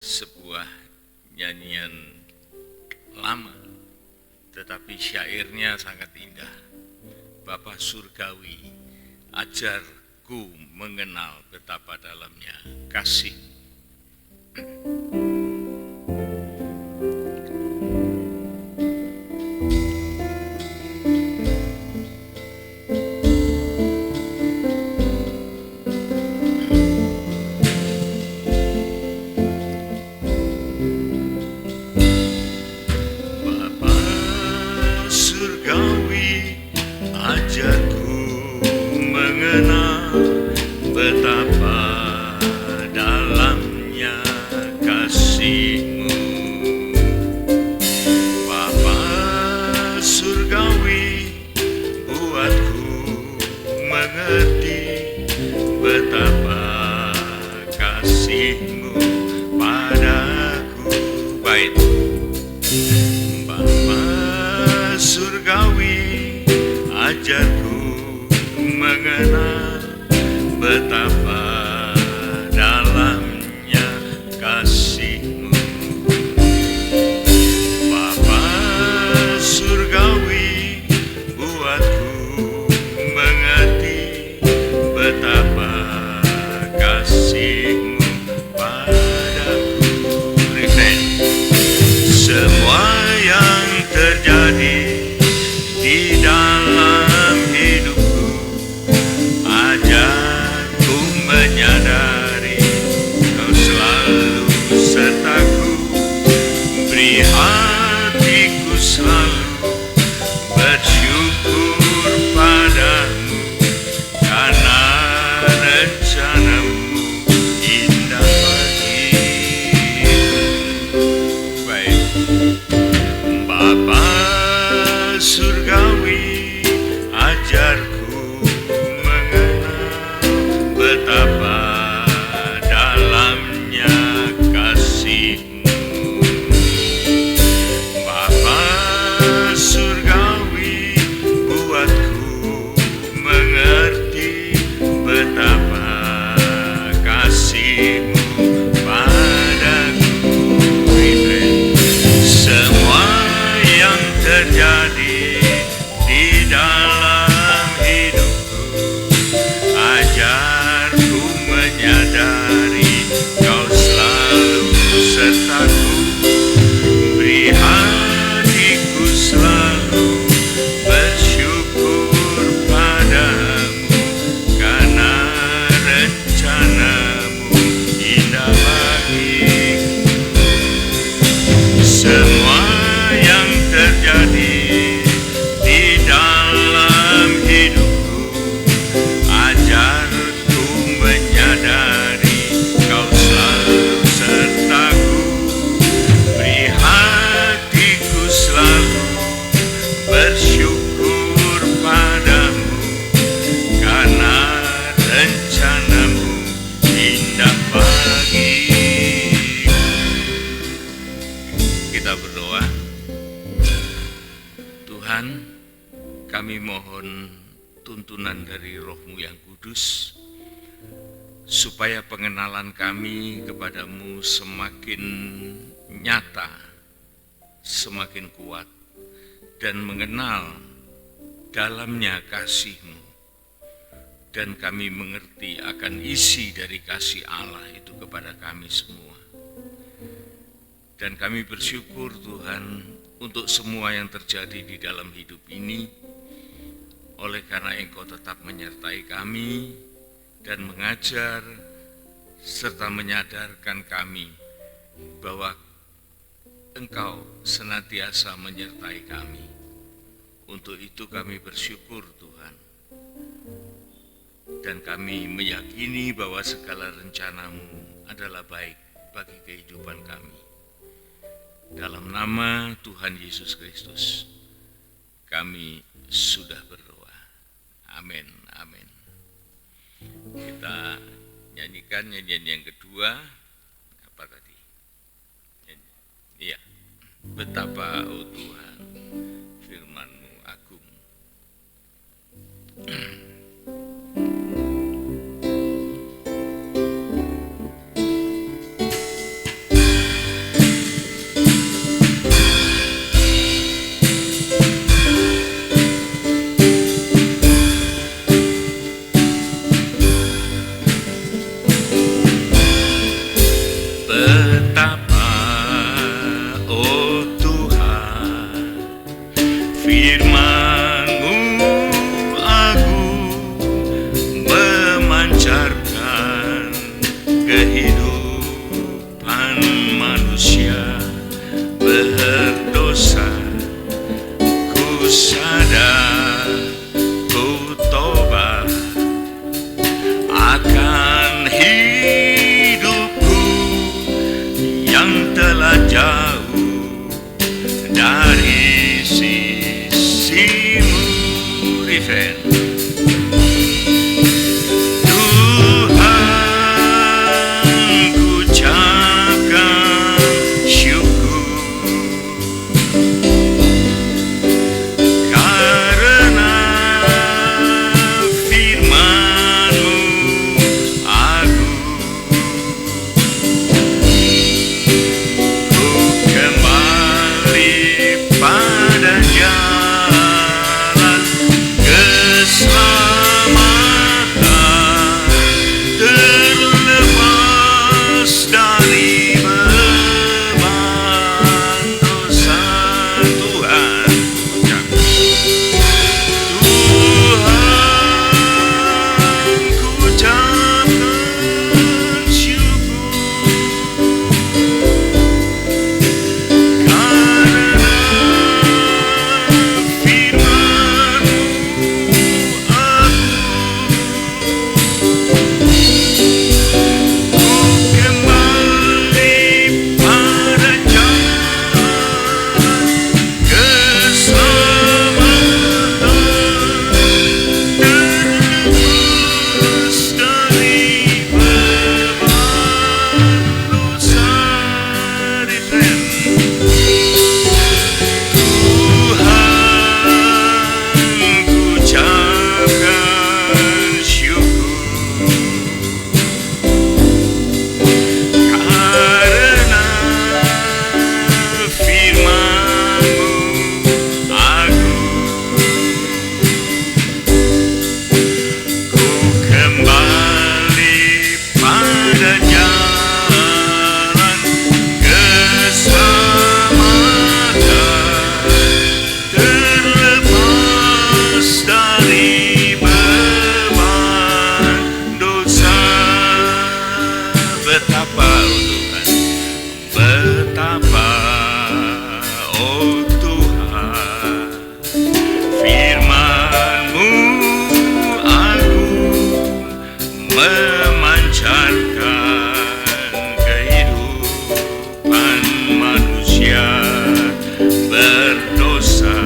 sebuah nyanyian lama, tetapi syairnya sangat indah. Bapa surgawi, ajarku mengenal betapa dalamnya kasih. Bapa surgawi, ajarku mengenal betapa dalamnya kasih-Mu. Bapa surgawi, buatku mengerti betapa kasih-Mu padaku. Baik, Bapa surgawi, ajarku mengenal betapa dalamnya kasih-Mu. Bapa surgawi, buatku mengerti betapa kasih-Mu padaku. Refrain. Semua yang terjadi di dalam hidupku, ajarku menyadari Kau selalu sertaku. Beri hatiku selalu bersyukur padamu, karena rencana-Mu indah bagiku. Baik, Bapa surgawi, ajarku mengenal betapa dalamnya kasih-Mu. Bapa surgawi, buatku mengerti betapa kasih-Mu padaku. Semua yang terjadi di dalam hidupku, ajarku menyadari Kau selalu sertaku. Beri hatiku selalu bersyukur padamu, karena rencana-Mu indah bagiku. Semua yang terjadi di dalam hidupku, ajarku menyadari Kau selalu sertaku. Beri hatiku selalu bersyukur padamu, karena rencana-Mu indah bagiku. Kita berdoa. Tuhan, kami mohon tuntunan dari Roh-Mu yang kudus, supaya pengenalan kami kepadamu semakin nyata, semakin kuat, dan mengenal dalamnya kasih-Mu, dan kami mengerti akan isi dari kasih Allah itu kepada kami semua. Dan kami bersyukur Tuhan untuk semua yang terjadi di dalam hidup ini, oleh karena Engkau tetap menyertai kami dan mengajar serta menyadarkan kami bahwa Engkau senantiasa menyertai kami. Untuk itu kami bersyukur Tuhan, dan kami meyakini bahwa segala rencana-Mu adalah baik bagi kehidupan kami. Dalam nama Tuhan Yesus Kristus, kami sudah berdoa. Amin, amin. Kita nyanyikan nyanyian yang kedua. Apa tadi? Iya, betapa oh Tuhan, firman-Mu agung. Betapa, oh Tuhan, firman-Mu agung, memancarkan kehidupan manusia berdosa. Ku sadar, ku tobat akan hidupku yang telah jauh dari sisi-Mu. Refrain. Tuhan, ku ucapkan syukur karena firman-Mu agung. Ku kembali pada jalan keselamatan, terlepas dari beban dosa. Tuhan, ku ucapkan syukur karena firman-Mu agung. Ku kembali pada jalan keselamatan, terlepas dari beban dosa. Refrain. Tuhan, ku ucapkan syukur karena firman-Mu agung. Ku kembali pada jalan keselamatan, terlepas dari beban dosa. Betapa, oh Tuhan, betapa, oh Tuhan, firman-Mu agung, memancarkan kehidupan manusia berdosa.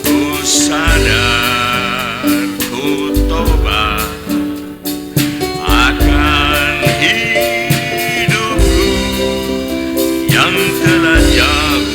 Ku sadar, ku tobat akan hidupku yang telah jauh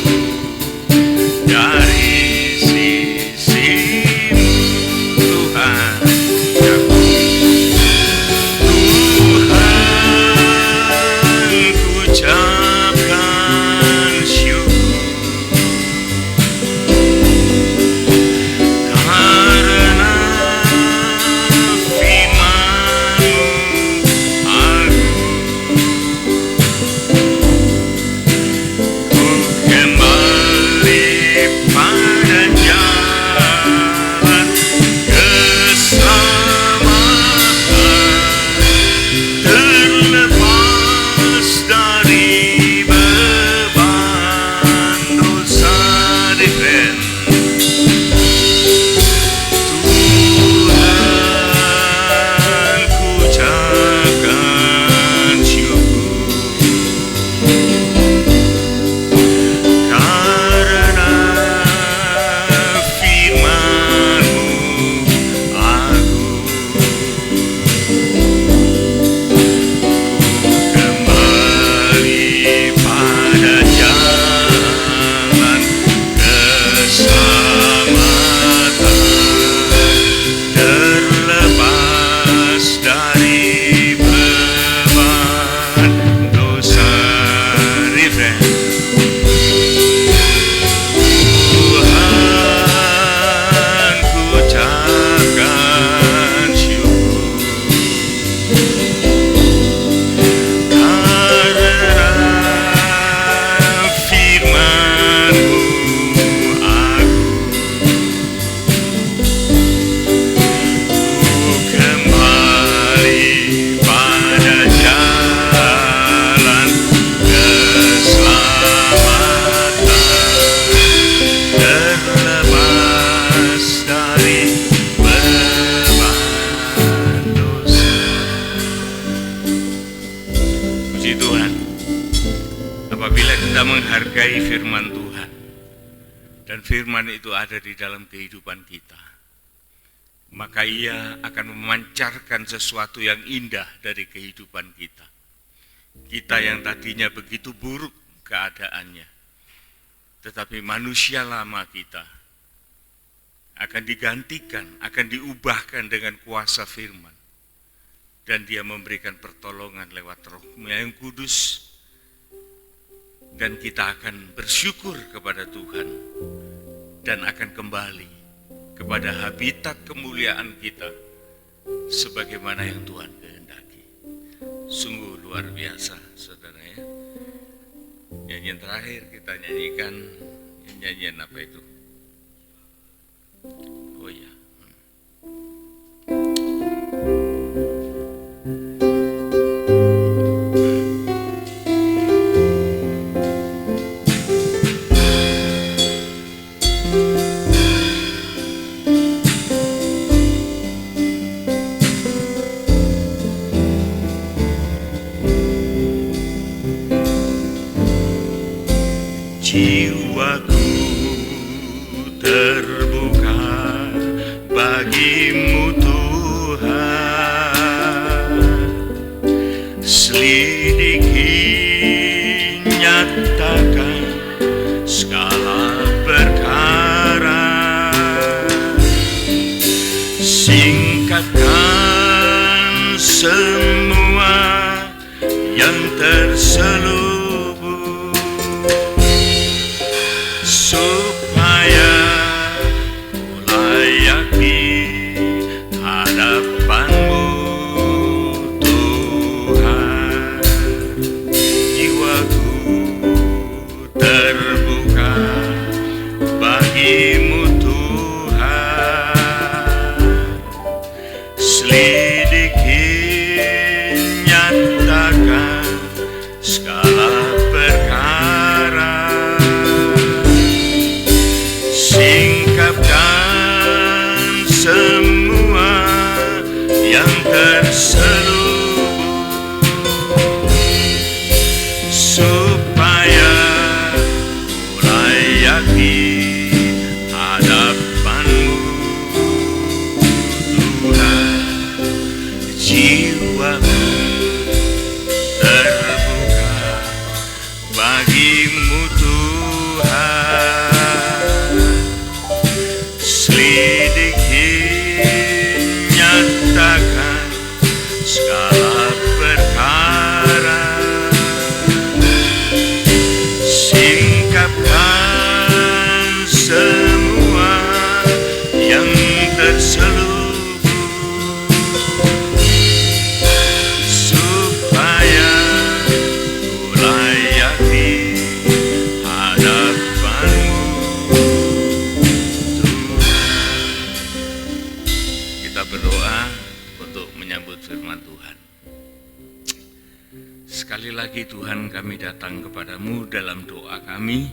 Apabila kita menghargai firman Tuhan, dan firman itu ada di dalam kehidupan kita, maka ia akan memancarkan sesuatu yang indah dari kehidupan kita. Kita yang tadinya begitu buruk keadaannya, tetapi manusia lama kita akan digantikan, akan diubahkan dengan kuasa firman. Dan dia memberikan pertolongan lewat Roh-Nya yang kudus. Dan kita akan bersyukur kepada Tuhan dan akan kembali kepada habitat kemuliaan kita sebagaimana yang Tuhan kehendaki. Sungguh luar biasa, saudara ya. Nyanyian terakhir kita nyanyikan, nyanyian apa itu? Oh ya. Jiwaku terbuka bagimu Tuhan, selidiki, nyatakan segala perkara, singkapkan semua yang terselubung, supaya ku layak di hadapanmu Tuhan. Jiwaku terbuka bagimu Tuhan, selidiki, nyatakan segala perkara, singkapkan semua yang terselubung, supaya ku layak di hadapanmu Tuhan. Jiwaku terbuka bagimu Tuhan, selidiki, nyatakan segala perkara, singkapkan semua yang terselubung, supaya ku layak di hadapanmu Tuhan. Kita berdoa untuk menyambut firman Tuhan. Sekali lagi Tuhan, kami datang kepadamu dalam doa kami,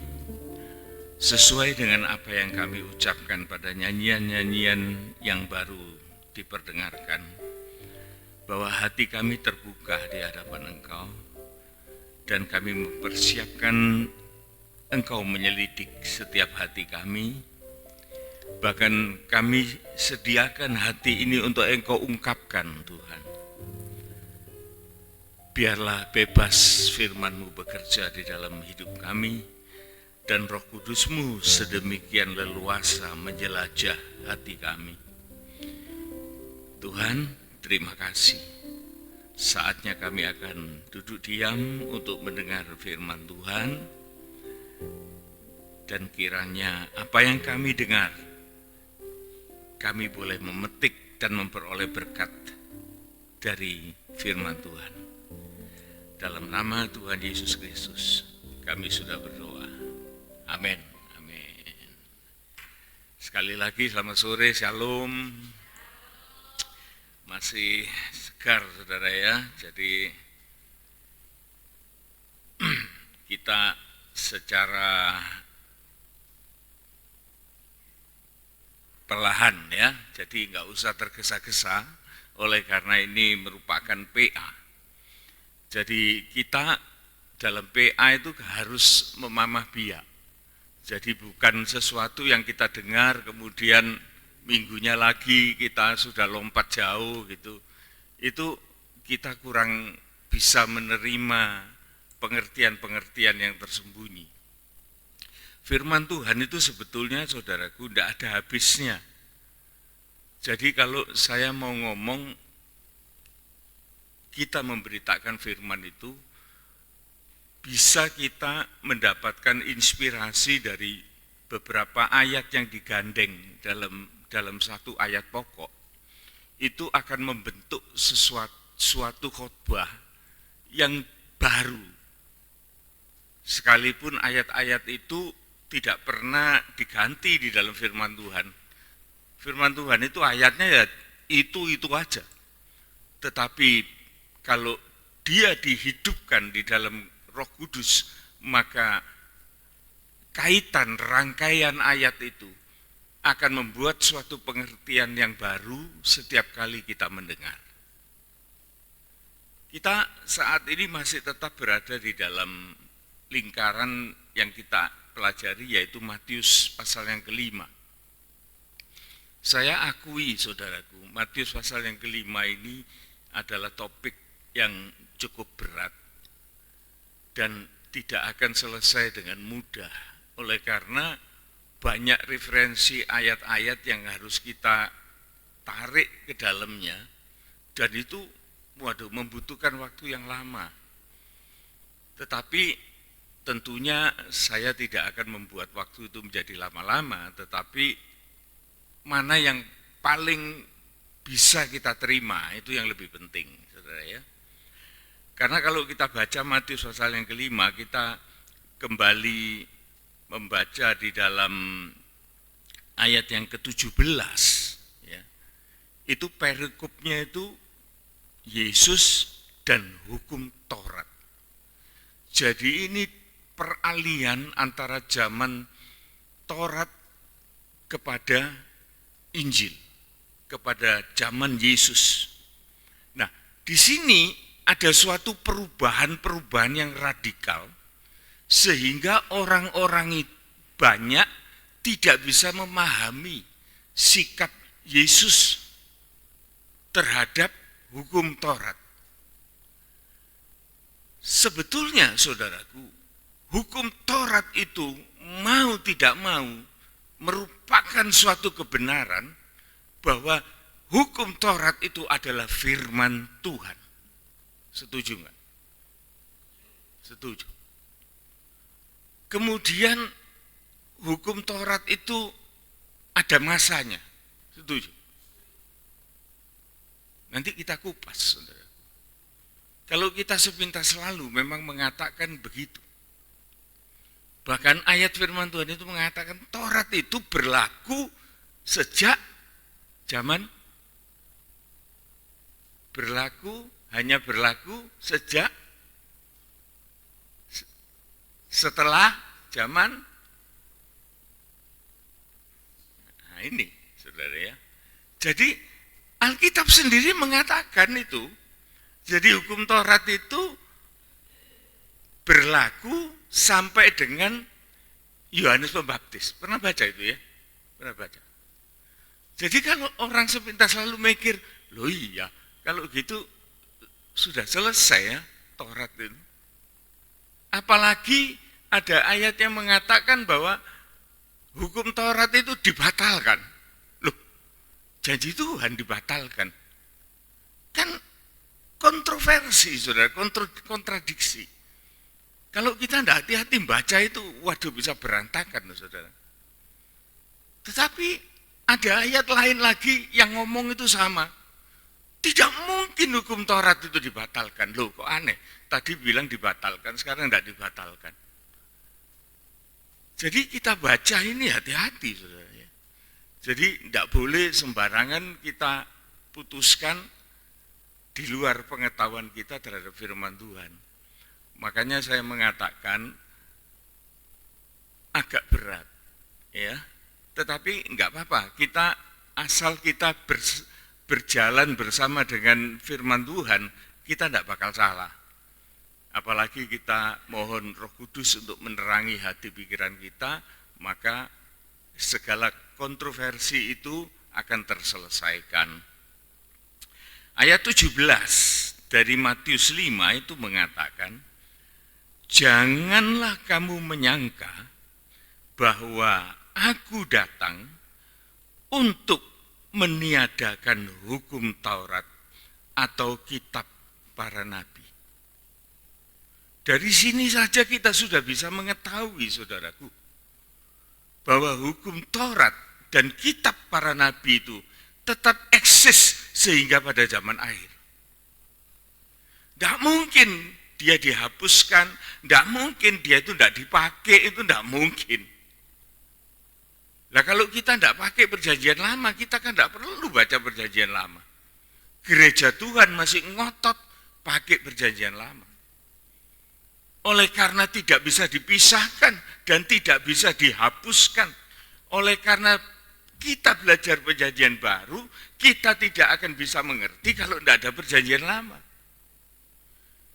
sesuai dengan apa yang kami ucapkan pada nyanyian-nyanyian yang baru diperdengarkan, bahwa hati kami terbuka di hadapan Engkau, dan kami mempersiapkan Engkau menyelidik setiap hati kami. Bahkan kami sediakan hati ini untuk Engkau ungkapkan Tuhan. Biarlah bebas firman-Mu bekerja di dalam hidup kami, dan Roh Kudus-Mu sedemikian leluasa menjelajah hati kami. Tuhan, terima kasih. Saatnya kami akan duduk diam untuk mendengar firman Tuhan, dan kiranya apa yang kami dengar, kami boleh memetik dan memperoleh berkat dari firman Tuhan. Dalam nama Tuhan Yesus Kristus, kami sudah berdoa. Amin. Amin. Sekali lagi selamat sore, shalom. Masih segar saudara ya, jadi kita secara perlahan ya, jadi nggak usah tergesa-gesa oleh karena ini merupakan PA. Jadi kita dalam PA itu harus memamah biak. Jadi bukan sesuatu yang kita dengar kemudian minggunya lagi kita sudah lompat jauh gitu. Itu kita kurang bisa menerima pengertian-pengertian yang tersembunyi. Firman Tuhan itu sebetulnya saudaraku tidak ada habisnya. Jadi kalau saya mau ngomong, kita memberitakan firman itu, bisa kita mendapatkan inspirasi dari beberapa ayat yang digandeng dalam satu ayat pokok. Itu akan membentuk suatu khotbah yang baru. Sekalipun ayat-ayat itu tidak pernah diganti di dalam firman Tuhan. Firman Tuhan itu ayatnya ya itu aja. Tetapi kalau dia dihidupkan di dalam Roh Kudus, maka kaitan rangkaian ayat itu akan membuat suatu pengertian yang baru setiap kali kita mendengar. Kita saat ini masih tetap berada di dalam lingkaran yang kita pelajari, yaitu Matius pasal yang ke-5. Saya akui saudaraku, Matius pasal yang ke-5 ini adalah topik yang cukup berat dan tidak akan selesai dengan mudah, oleh karena banyak referensi ayat-ayat yang harus kita tarik ke dalamnya, dan itu membutuhkan waktu yang lama. Tetapi tentunya saya tidak akan membuat waktu itu menjadi lama-lama, tetapi mana yang paling bisa kita terima, itu yang lebih penting, saudara ya. Karena kalau kita baca Matius pasal yang ke-5, kita kembali membaca di dalam ayat yang ke-17, ya, itu perikopnya itu Yesus dan hukum Taurat. Jadi ini peralihan antara zaman Taurat kepada Injil, kepada zaman Yesus. Nah, di sini ada suatu perubahan-perubahan yang radikal, sehingga orang-orang banyak tidak bisa memahami sikap Yesus terhadap hukum Taurat. Sebetulnya saudaraku, hukum Taurat itu mau tidak mau merupakan suatu kebenaran bahwa hukum Taurat itu adalah firman Tuhan. Setuju enggak? Setuju. Kemudian hukum Taurat itu ada masanya. Setuju. Nanti kita kupas, saudara. Kalau kita sepintas selalu memang mengatakan begitu. Bahkan ayat firman Tuhan itu mengatakan Taurat itu berlaku sejak zaman hanya berlaku sejak setelah zaman. Nah ini saudara ya. Jadi Alkitab sendiri mengatakan itu. Jadi hukum Taurat itu berlaku sampai dengan Yohanes Pembaptis. Pernah baca itu ya? Pernah baca. Jadi kalau orang sepintas selalu mikir, loh iya, kalau gitu sudah selesai ya Taurat itu. Apalagi ada ayat yang mengatakan bahwa hukum Taurat itu dibatalkan. Loh, janji Tuhan dibatalkan. Kan kontroversi, saudara, kontradiksi. Kalau kita tidak hati-hati baca itu, waduh bisa berantakan, saudara. Tetapi ada ayat lain lagi yang ngomong itu sama. Tidak mungkin hukum Taurat itu dibatalkan. Loh kok aneh, tadi bilang dibatalkan, sekarang tidak dibatalkan. Jadi kita baca ini hati-hati, saudara. Jadi tidak boleh sembarangan kita putuskan di luar pengetahuan kita terhadap firman Tuhan. Makanya saya mengatakan agak berat, ya. Tetapi enggak apa-apa, kita asal kita berjalan bersama dengan firman Tuhan, kita tidak bakal salah. Apalagi kita mohon Roh Kudus untuk menerangi hati pikiran kita, maka segala kontroversi itu akan terselesaikan. Ayat 17 dari Matius 5 itu mengatakan, janganlah kamu menyangka bahwa aku datang untuk meniadakan hukum Taurat atau kitab para nabi. Dari sini saja kita sudah bisa mengetahui, saudaraku, bahwa hukum Taurat dan kitab para nabi itu tetap eksis sehingga pada zaman akhir. Tidak mungkin dia dihapuskan, tidak mungkin dia itu tidak dipakai, itu tidak mungkin. Nah kalau kita tidak pakai perjanjian lama, kita kan tidak perlu baca perjanjian lama. Gereja Tuhan masih ngotot pakai perjanjian lama. Oleh karena tidak bisa dipisahkan dan tidak bisa dihapuskan. Oleh karena kita belajar perjanjian baru, kita tidak akan bisa mengerti kalau tidak ada perjanjian lama.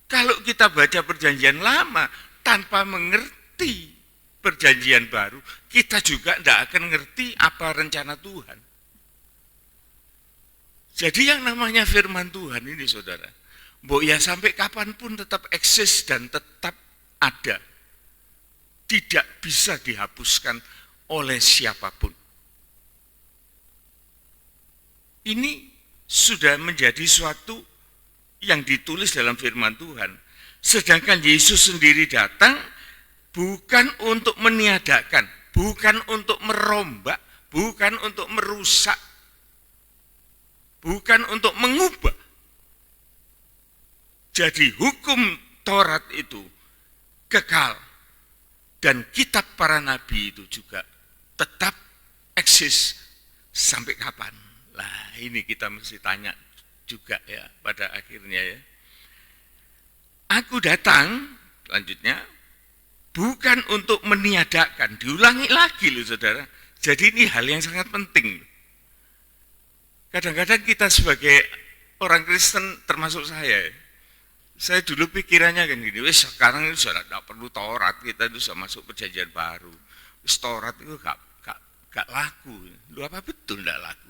Kalau kita baca perjanjian lama tanpa mengerti perjanjian baru, kita juga tidak akan mengerti apa rencana Tuhan. Jadi yang namanya firman Tuhan ini, saudara, mbok ya sampai kapanpun tetap eksis dan tetap ada. Tidak bisa dihapuskan oleh siapapun. Ini sudah menjadi suatu yang ditulis dalam firman Tuhan. Sedangkan Yesus sendiri datang bukan untuk meniadakan, bukan untuk merombak, bukan untuk merusak, bukan untuk mengubah. Jadi hukum Taurat itu kekal dan kitab para nabi itu juga tetap eksis sampai kapan? Lah ini kita mesti tanya juga ya pada akhirnya ya. Aku datang, lanjutnya, bukan untuk meniadakan, diulangi lagi loh saudara. Jadi ini hal yang sangat penting. Kadang-kadang kita sebagai orang Kristen termasuk saya dulu pikirannya kan gini, wes sekarang itu sudah tidak perlu Taurat, kita itu sudah masuk perjanjian baru. Wes Taurat itu gak laku. Lu apa betul tidak laku?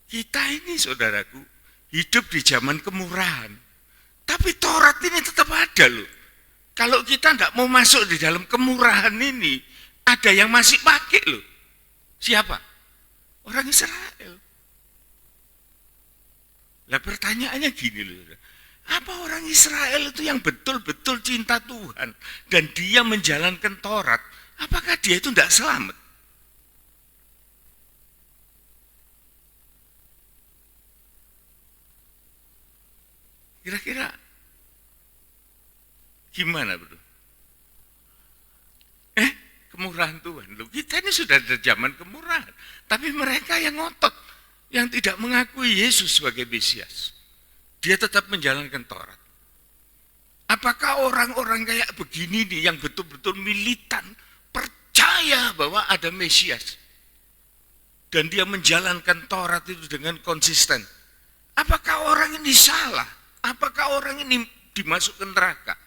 Kita ini saudaraku hidup di zaman kemurahan. Tapi Taurat ini tetap ada loh. Kalau kita tidak mau masuk di dalam kemurahan ini, ada yang masih pakai loh. Siapa? Orang Israel. Lah pertanyaannya gini loh. Apa orang Israel itu yang betul-betul cinta Tuhan dan dia menjalankan Taurat, apakah dia itu tidak selamat? Kira-kira gimana bro? Kemurahan Tuhan. Loh, kita ini sudah ada zaman kemurahan. Tapi mereka yang ngotot, yang tidak mengakui Yesus sebagai Mesias. Dia tetap menjalankan Taurat. Apakah orang-orang kayak begini nih yang betul-betul militan, percaya bahwa ada Mesias. Dan dia menjalankan Taurat itu dengan konsisten. Apakah orang ini salah? Apakah orang ini dimasukkan neraka?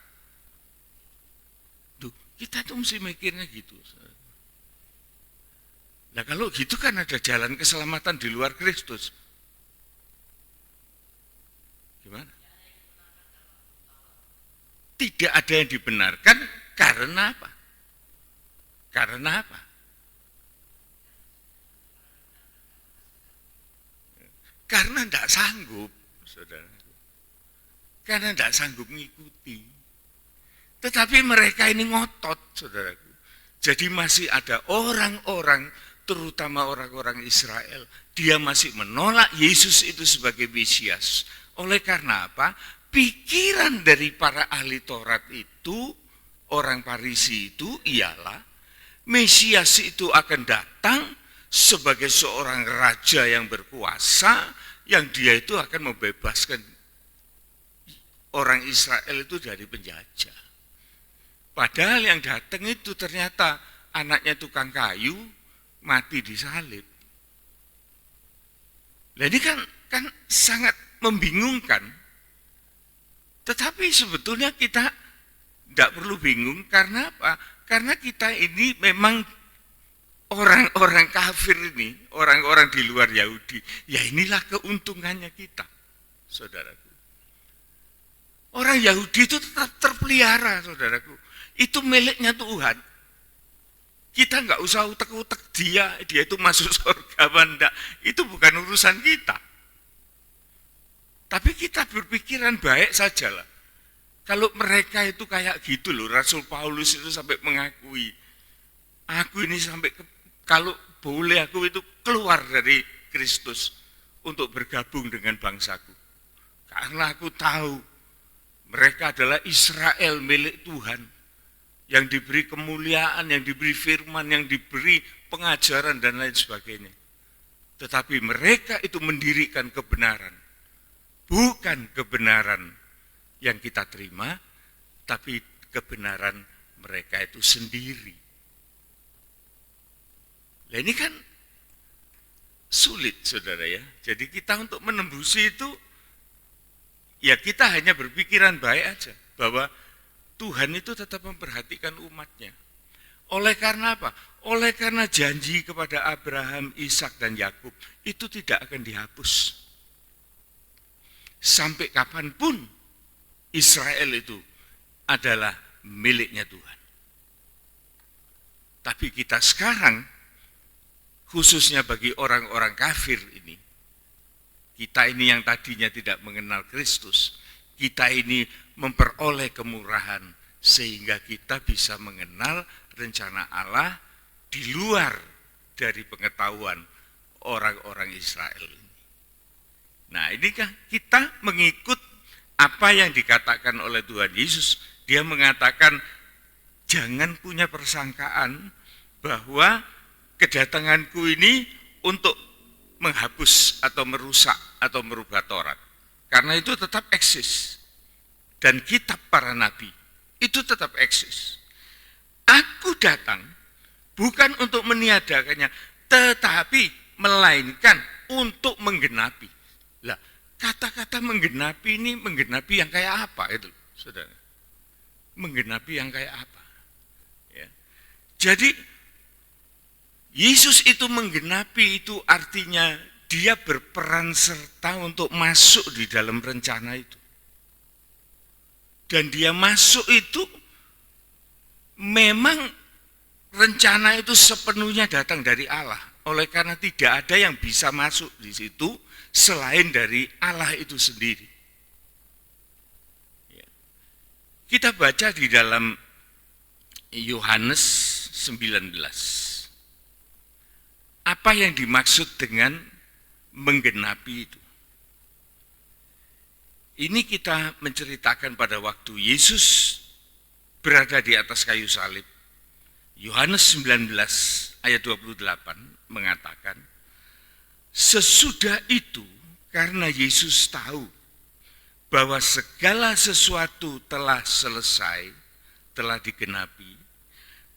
Duh, kita tuh mesti mikirnya gitu. Nah kalau gitu kan ada jalan keselamatan di luar Kristus. Gimana? Tidak ada yang dibenarkan karena apa? Karena apa? Karena tidak sanggup, saudara. Karena tidak sanggup mengikuti. Tetapi mereka ini ngotot, saudaraku. Jadi masih ada orang-orang, terutama orang-orang Israel, dia masih menolak Yesus itu sebagai Mesias. Oleh karena apa? Pikiran dari para ahli Taurat itu, orang Farisi itu ialah, Mesias itu akan datang sebagai seorang raja yang berkuasa, yang dia itu akan membebaskan orang Israel itu dari penjajah. Padahal yang datang itu ternyata anaknya tukang kayu, mati disalib. Nah ini kan sangat membingungkan. Tetapi sebetulnya kita tidak perlu bingung, karena apa? Karena kita ini memang orang-orang kafir ini, orang-orang di luar Yahudi. Ya inilah keuntungannya kita, saudaraku. Orang Yahudi itu tetap terpelihara, saudaraku. Itu miliknya Tuhan. Kita nggak usah utek-utek dia itu masuk surga apa enggak. Itu bukan urusan kita. Tapi kita berpikiran baik sajalah. Kalau mereka itu kayak gitu loh, Rasul Paulus itu sampai mengakui, aku ini sampai kalau boleh aku itu keluar dari Kristus untuk bergabung dengan bangsaku. Karena aku tahu mereka adalah Israel milik Tuhan, yang diberi kemuliaan, yang diberi firman, yang diberi pengajaran dan lain sebagainya. Tetapi mereka itu mendirikan kebenaran, bukan kebenaran yang kita terima, tapi kebenaran mereka itu sendiri. Nah ini kan sulit, saudara ya. Jadi kita untuk menembusi itu, ya kita hanya berpikiran baik aja, bahwa Tuhan itu tetap memperhatikan umatnya. Oleh karena apa? Oleh karena janji kepada Abraham, Ishak dan Yakub itu tidak akan dihapus. Sampai kapanpun Israel itu adalah miliknya Tuhan. Tapi kita sekarang, khususnya bagi orang-orang kafir ini, kita ini yang tadinya tidak mengenal Kristus, kita ini memperoleh kemurahan sehingga kita bisa mengenal rencana Allah di luar dari pengetahuan orang-orang Israel ini. Nah, ini kan kita mengikut apa yang dikatakan oleh Tuhan Yesus. Dia mengatakan jangan punya persangkaan bahwa kedatanganku ini untuk menghapus atau merusak atau merubah Taurat. Karena itu tetap eksis. Dan kitab para nabi itu tetap eksis. Aku datang bukan untuk meniadakannya, tetapi melainkan untuk menggenapi. Lah, kata-kata menggenapi ini menggenapi yang kayak apa itu, saudara? Menggenapi yang kayak apa? Ya. Jadi Yesus itu menggenapi, itu artinya dia berperan serta untuk masuk di dalam rencana itu. Dan dia masuk itu memang rencana itu sepenuhnya datang dari Allah. Oleh karena tidak ada yang bisa masuk di situ selain dari Allah itu sendiri. Kita baca di dalam Yohanes 19. Apa yang dimaksud dengan menggenapi itu? Ini kita menceritakan pada waktu Yesus berada di atas kayu salib. Yohanes 19 ayat 28 mengatakan, sesudah itu karena Yesus tahu bahwa segala sesuatu telah selesai, telah digenapi,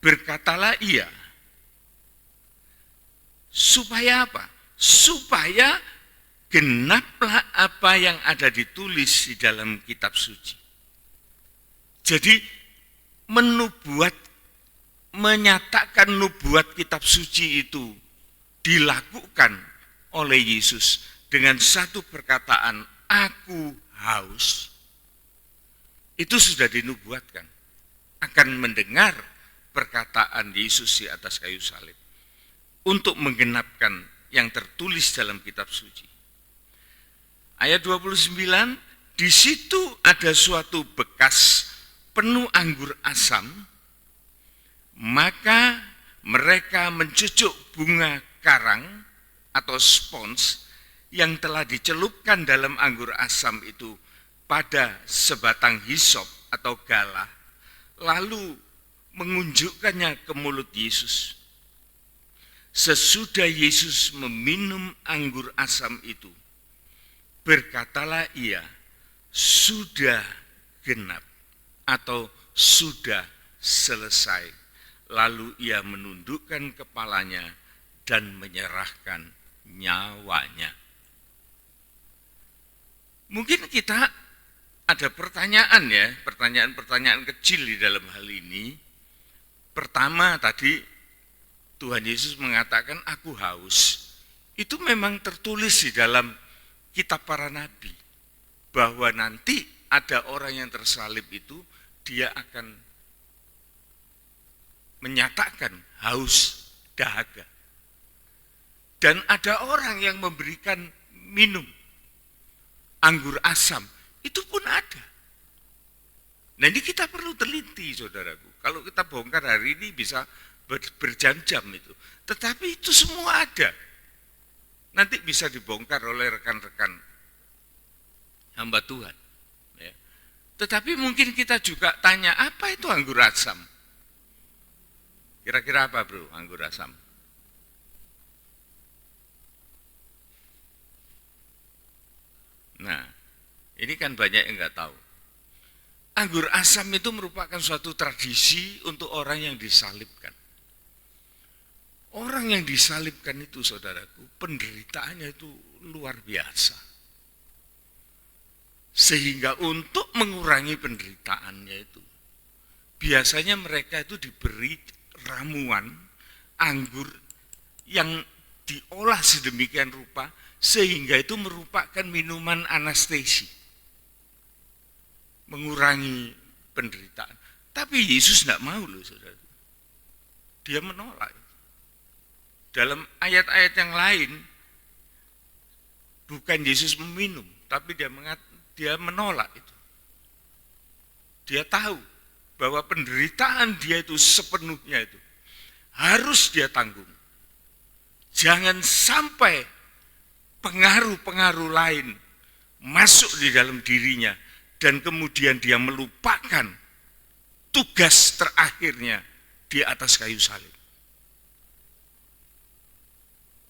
berkatalah ia, supaya apa? Supaya genaplah apa yang ada ditulis di dalam kitab suci. Jadi menyatakan nubuat kitab suci itu dilakukan oleh Yesus dengan satu perkataan, aku haus. Itu sudah dinubuatkan. Akan mendengar perkataan Yesus di atas kayu salib. Untuk menggenapkan yang tertulis dalam kitab suci. Ayat 29, di situ ada suatu bekas penuh anggur asam, maka mereka mencucuk bunga karang atau spons yang telah dicelupkan dalam anggur asam itu pada sebatang hisop atau galah, lalu mengunjukkannya ke mulut Yesus. Sesudah Yesus meminum anggur asam itu, berkatalah ia, sudah genap atau sudah selesai. Lalu ia menundukkan kepalanya dan menyerahkan nyawanya. Mungkin kita ada pertanyaan ya, pertanyaan-pertanyaan kecil di dalam hal ini. Pertama tadi Tuhan Yesus mengatakan aku haus. Itu memang tertulis di dalam kitab para nabi. Bahwa nanti ada orang yang tersalib itu dia akan menyatakan haus, dahaga. Dan ada orang yang memberikan minum anggur asam, itu pun ada. Nah ini kita perlu teliti saudaraku. Kalau kita bongkar hari ini bisa berjam-jam itu. Tetapi itu semua ada. Nanti bisa dibongkar oleh rekan-rekan hamba Tuhan. Ya. Tetapi mungkin kita juga tanya, apa itu anggur asam? Kira-kira apa bro anggur asam? Nah, ini kan banyak yang nggak tahu. Anggur asam itu merupakan suatu tradisi untuk orang yang disalibkan. Orang yang disalibkan itu, saudaraku, penderitaannya itu luar biasa. Sehingga untuk mengurangi penderitaannya itu, biasanya mereka itu diberi ramuan anggur yang diolah sedemikian rupa, sehingga itu merupakan minuman anestesi, mengurangi penderitaan. Tapi Yesus tidak mau loh saudara. Dia menolak. Dalam ayat-ayat yang lain, bukan Yesus meminum, tapi dia menolak itu. Dia tahu bahwa penderitaan dia itu sepenuhnya itu harus dia tanggung. Jangan sampai pengaruh-pengaruh lain masuk di dalam dirinya dan kemudian dia melupakan tugas terakhirnya di atas kayu salib.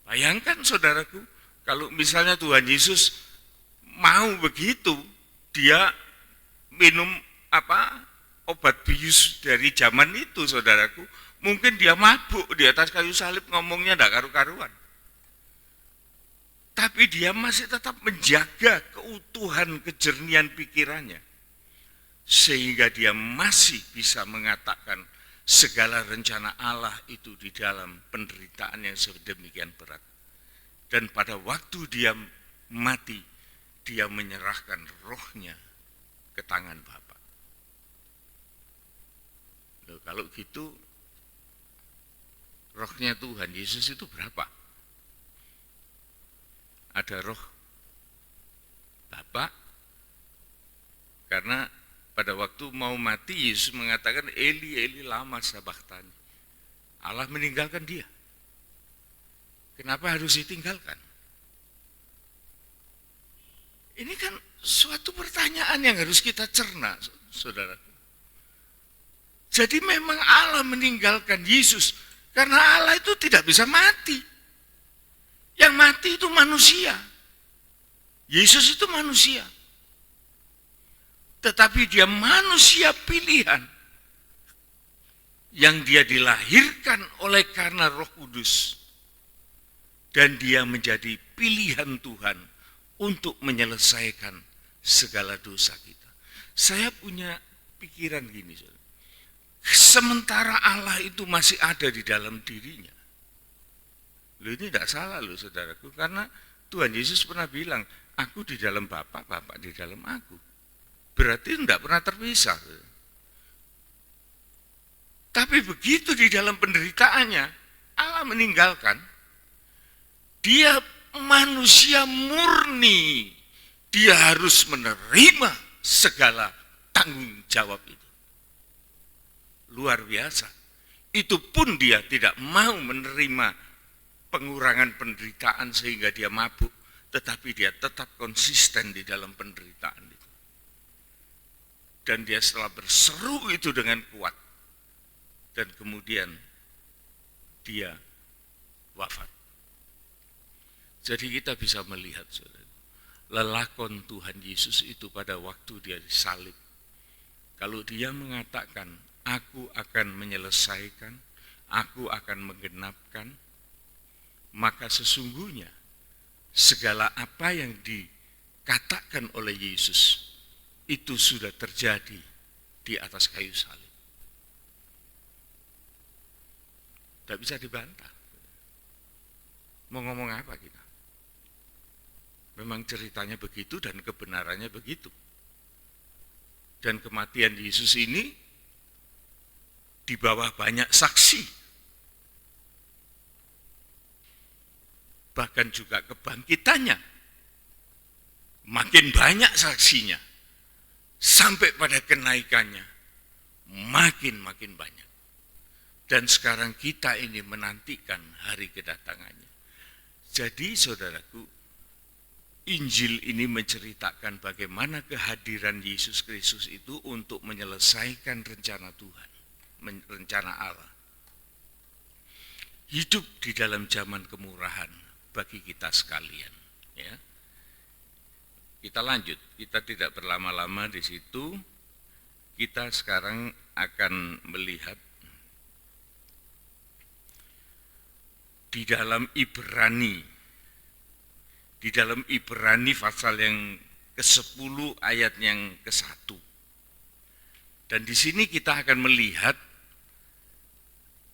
Bayangkan saudaraku, kalau misalnya Tuhan Yesus mau begitu, dia minum obat bius dari zaman itu saudaraku, mungkin dia mabuk di atas kayu salib ngomongnya tidak karu-karuan. Tapi dia masih tetap menjaga keutuhan kejernihan pikirannya. Sehingga dia masih bisa mengatakan segala rencana Allah itu di dalam penderitaan yang sedemikian berat. Dan pada waktu dia mati, dia menyerahkan rohnya ke tangan Bapa. Loh, kalau gitu, rohnya Tuhan Yesus itu berapa? Ada roh Bapa, karena pada waktu mau mati Yesus mengatakan Eli Eli lama sabachthani. Allah meninggalkan dia. Kenapa harus ditinggalkan? Ini kan suatu pertanyaan yang harus kita cerna, saudara. Jadi memang Allah meninggalkan Yesus karena Allah itu tidak bisa mati. Yang mati itu manusia. Yesus itu manusia. Tetapi dia manusia pilihan. Yang dia dilahirkan oleh karena Roh Kudus. Dan dia menjadi pilihan Tuhan untuk menyelesaikan segala dosa kita. Saya punya pikiran gini. Sementara Allah itu masih ada di dalam dirinya. Loh ini tidak salah loh saudaraku, karena Tuhan Yesus pernah bilang, aku di dalam Bapa, Bapa di dalam aku. Berarti tidak pernah terpisah. Tapi begitu di dalam penderitaannya, Allah meninggalkan, dia manusia murni, dia harus menerima segala tanggung jawab itu. Luar biasa. Itu pun dia tidak mau menerima pengurangan penderitaan sehingga dia mabuk, tetapi dia tetap konsisten di dalam penderitaan itu. Dan dia setelah berseru itu dengan kuat, dan kemudian dia wafat. Jadi kita bisa melihat, saudara, lelakon Tuhan Yesus itu pada waktu dia disalib. Kalau dia mengatakan, aku akan menyelesaikan, aku akan menggenapkan, maka sesungguhnya segala apa yang dikatakan oleh Yesus itu sudah terjadi di atas kayu salib. Tidak bisa dibantah. Mau ngomong apa kita? Memang ceritanya begitu dan kebenarannya begitu. Dan kematian Yesus ini di bawah banyak saksi. Bahkan juga kebangkitannya. Makin banyak saksinya. Sampai pada kenaikannya. Makin banyak. Dan sekarang kita ini menantikan hari kedatangannya. Jadi saudaraku, Injil ini menceritakan bagaimana kehadiran Yesus Kristus itu untuk menyelesaikan rencana Tuhan, rencana Allah. Hidup di dalam zaman kemurahan bagi kita sekalian. Ya. Kita lanjut, kita tidak berlama-lama di situ. Kita sekarang akan melihat di dalam Ibrani pasal yang ke-10 ayat yang ke-1. Dan di sini kita akan melihat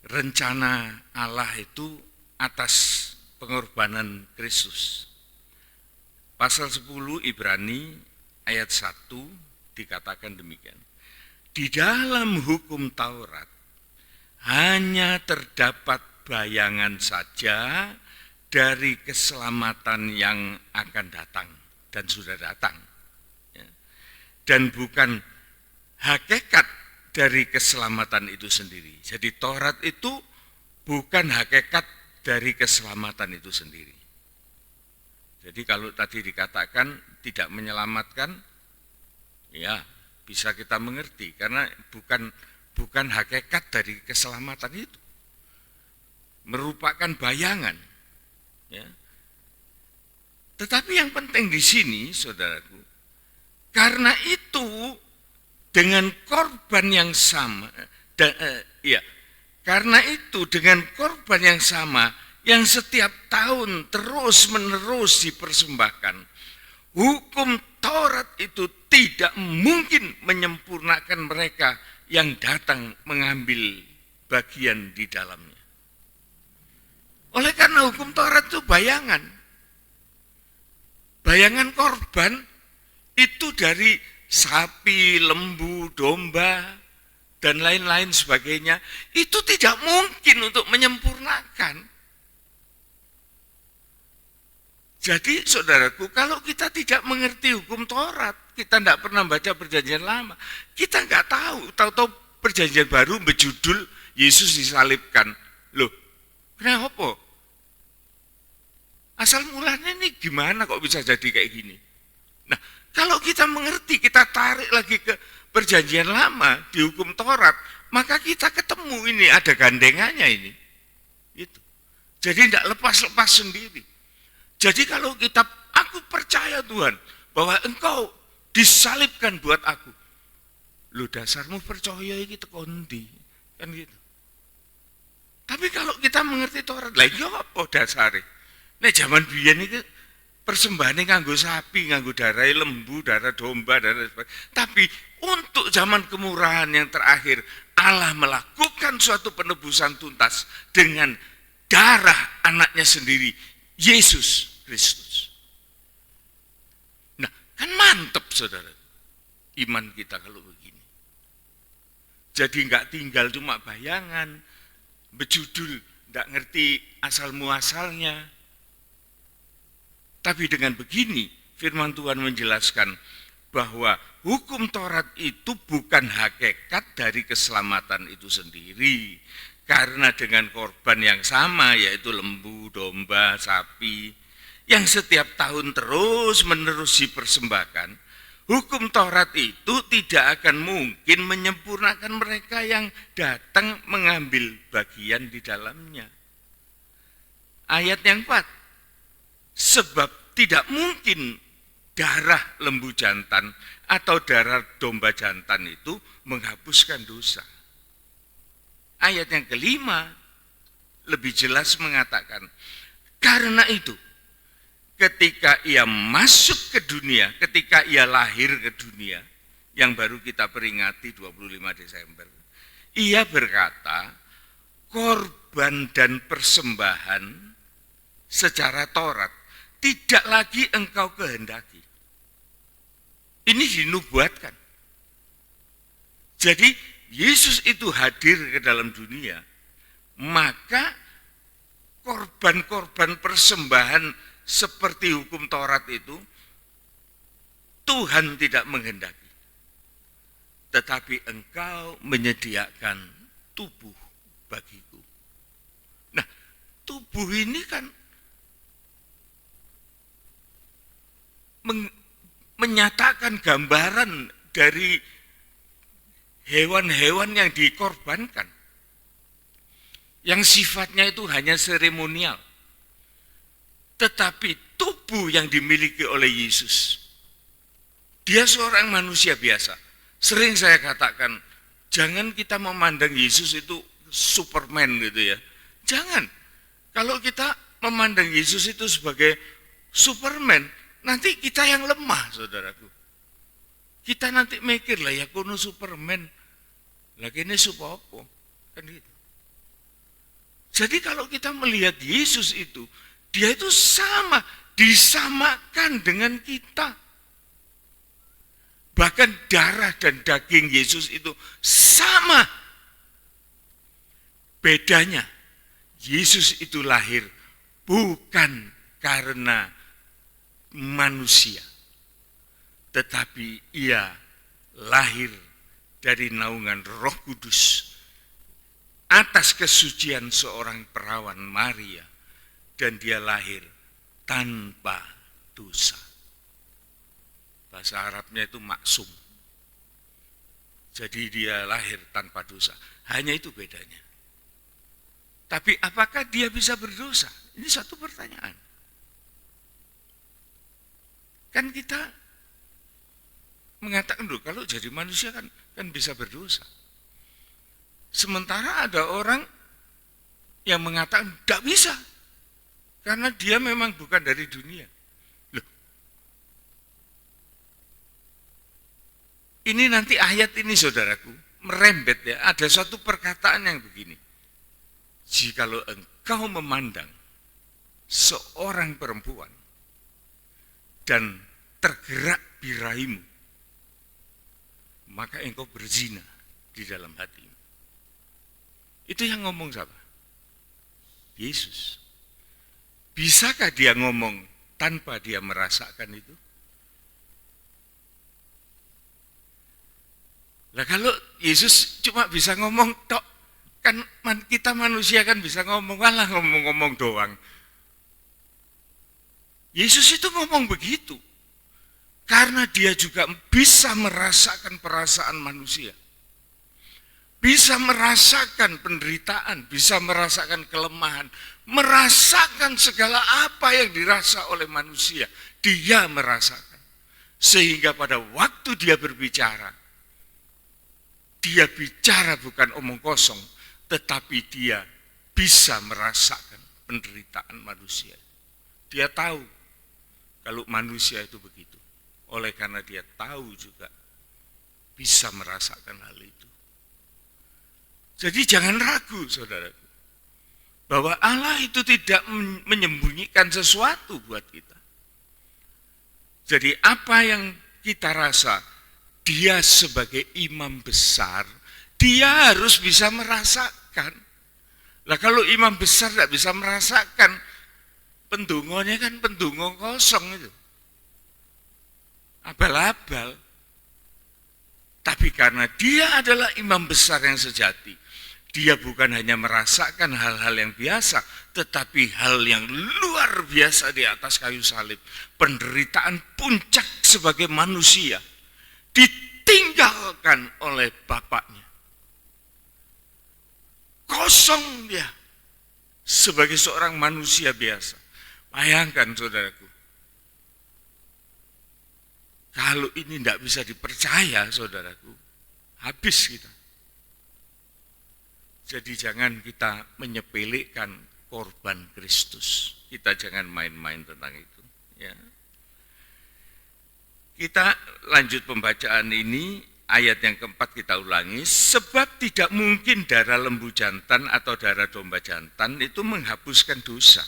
rencana Allah itu atas pengorbanan Kristus. Pasal 10 Ibrani ayat 1 dikatakan demikian. Di dalam hukum Taurat hanya terdapat bayangan saja dari keselamatan yang akan datang dan sudah datang. Dan bukan hakikat dari keselamatan itu sendiri. Jadi Taurat itu bukan hakikat dari keselamatan itu sendiri. Jadi kalau tadi dikatakan tidak menyelamatkan, ya bisa kita mengerti karena bukan hakikat dari keselamatan itu. Merupakan bayangan. Ya. Tetapi yang penting di sini, saudaraku, karena itu dengan korban yang sama, karena itu dengan korban yang sama, yang setiap tahun terus-menerus dipersembahkan, hukum Taurat itu tidak mungkin menyempurnakan mereka yang datang mengambil bagian di dalamnya. Oleh karena hukum Taurat itu bayangan korban itu dari sapi, lembu, domba, dan lain-lain sebagainya, itu tidak mungkin untuk menyempurnakan. Jadi saudaraku, kalau kita tidak mengerti hukum Taurat, kita tidak pernah baca perjanjian lama, kita nggak tahu perjanjian baru berjudul Yesus disalibkan. Loh, kenapa? Asal mulanya ini gimana kok bisa jadi kayak gini? Nah, kalau kita mengerti, kita tarik lagi ke perjanjian lama di hukum Taurat, maka kita ketemu ini ada gandengannya ini. Itu. Jadi tidak lepas-lepas sendiri. Jadi kalau aku percaya Tuhan bahwa Engkau disalibkan buat aku. Lu dasarmu percaya iki tekondi, kan gitu. Tapi kalau kita mengerti Taurat, lah iya apa dasare? Nek zaman biyen iki persembahane nganggo sapi, nganggo darah lembu, darah domba, darah sebagainya. Tapi untuk zaman kemurahan yang terakhir, Allah melakukan suatu penebusan tuntas dengan darah anaknya sendiri, Yesus Kristus. Nah, kan mantep saudara, iman kita kalau begini. Jadi enggak tinggal cuma bayangan, berjudul, enggak ngerti asal muasalnya. Tapi dengan begini, firman Tuhan menjelaskan bahwa hukum Taurat itu bukan hakikat dari keselamatan itu sendiri. Karena dengan korban yang sama, yaitu lembu, domba, sapi, yang setiap tahun terus-menerus dipersembahkan, hukum Taurat itu tidak akan mungkin menyempurnakan mereka yang datang mengambil bagian di dalamnya. Ayat yang 4. Sebab tidak mungkin darah lembu jantan atau darah domba jantan itu menghapuskan dosa. Ayat yang kelima lebih jelas mengatakan, karena itu ketika ia masuk ke dunia, ketika ia lahir ke dunia, yang baru kita peringati 25 Desember. Ia berkata, korban dan persembahan secara Taurat tidak lagi engkau kehendaki. Ini dinubuatkan. Jadi Yesus itu hadir ke dalam dunia, maka korban-korban persembahan seperti hukum Taurat itu Tuhan tidak menghendaki. Tetapi engkau menyediakan tubuh bagiku. Nah, tubuh ini kan menyatakan gambaran dari hewan-hewan yang dikorbankan. Yang sifatnya itu hanya seremonial. Tetapi tubuh yang dimiliki oleh Yesus, dia seorang manusia biasa. Sering saya katakan, jangan kita memandang Yesus itu Superman gitu ya. Jangan. Kalau kita memandang Yesus itu sebagai Superman, nanti kita yang lemah, saudaraku. Kita nanti mikir lah, ya kuno Superman, lagi ini apa? Kan gitu. Jadi kalau kita melihat Yesus itu, dia itu sama, disamakan dengan kita. Bahkan darah dan daging Yesus itu sama. Bedanya, Yesus itu lahir bukan karena manusia, tetapi ia lahir dari naungan Roh Kudus atas kesucian seorang perawan Maria, dan dia lahir tanpa dosa. Bahasa Arabnya itu maksum. Jadi dia lahir tanpa dosa. Hanya itu bedanya. Tapi apakah dia bisa berdosa? Ini satu pertanyaan. Kan kita mengatakan, loh, kalau jadi manusia kan bisa berdosa. Sementara ada orang yang mengatakan tidak bisa. Karena dia memang bukan dari dunia. Ini nanti ayat ini saudaraku merembet ya, ada suatu perkataan yang begini. Jikalau engkau memandang seorang perempuan dan tergerak birahimu, maka engkau berzina di dalam hatimu. Itu yang ngomong siapa? Yesus. Bisakah dia ngomong tanpa dia merasakan itu? Lah kalau Yesus cuma bisa ngomong tok, kan kita manusia kan bisa ngomong, malah ngomong-ngomong doang. Yesus itu ngomong begitu, karena dia juga bisa merasakan perasaan manusia. Bisa merasakan penderitaan, bisa merasakan kelemahan, merasakan segala apa yang dirasa oleh manusia. Dia merasakan. Sehingga pada waktu dia berbicara, dia bicara bukan omong kosong, tetapi dia bisa merasakan penderitaan manusia. Dia tahu kalau manusia itu begitu. Oleh karena dia tahu juga bisa merasakan hal itu. Jadi jangan ragu, saudaraku, bahwa Allah itu tidak menyembunyikan sesuatu buat kita. Jadi apa yang kita rasa, dia sebagai imam besar, dia harus bisa merasakan. Lah kalau imam besar tidak bisa merasakan, pendungonya kan pendungo kosong itu. Abal-abal. Tapi karena dia adalah imam besar yang sejati, dia bukan hanya merasakan hal-hal yang biasa, tetapi hal yang luar biasa di atas kayu salib. Penderitaan puncak sebagai manusia ditinggalkan oleh Bapaknya. Kosong dia sebagai seorang manusia biasa. Bayangkan saudaraku, kalau ini tidak bisa dipercaya saudaraku, habis kita. Jadi jangan kita menyepelekan korban Kristus. Kita jangan main-main tentang itu. Ya. Kita lanjut pembacaan ini, ayat yang keempat kita ulangi, sebab tidak mungkin darah lembu jantan atau darah domba jantan itu menghapuskan dosa.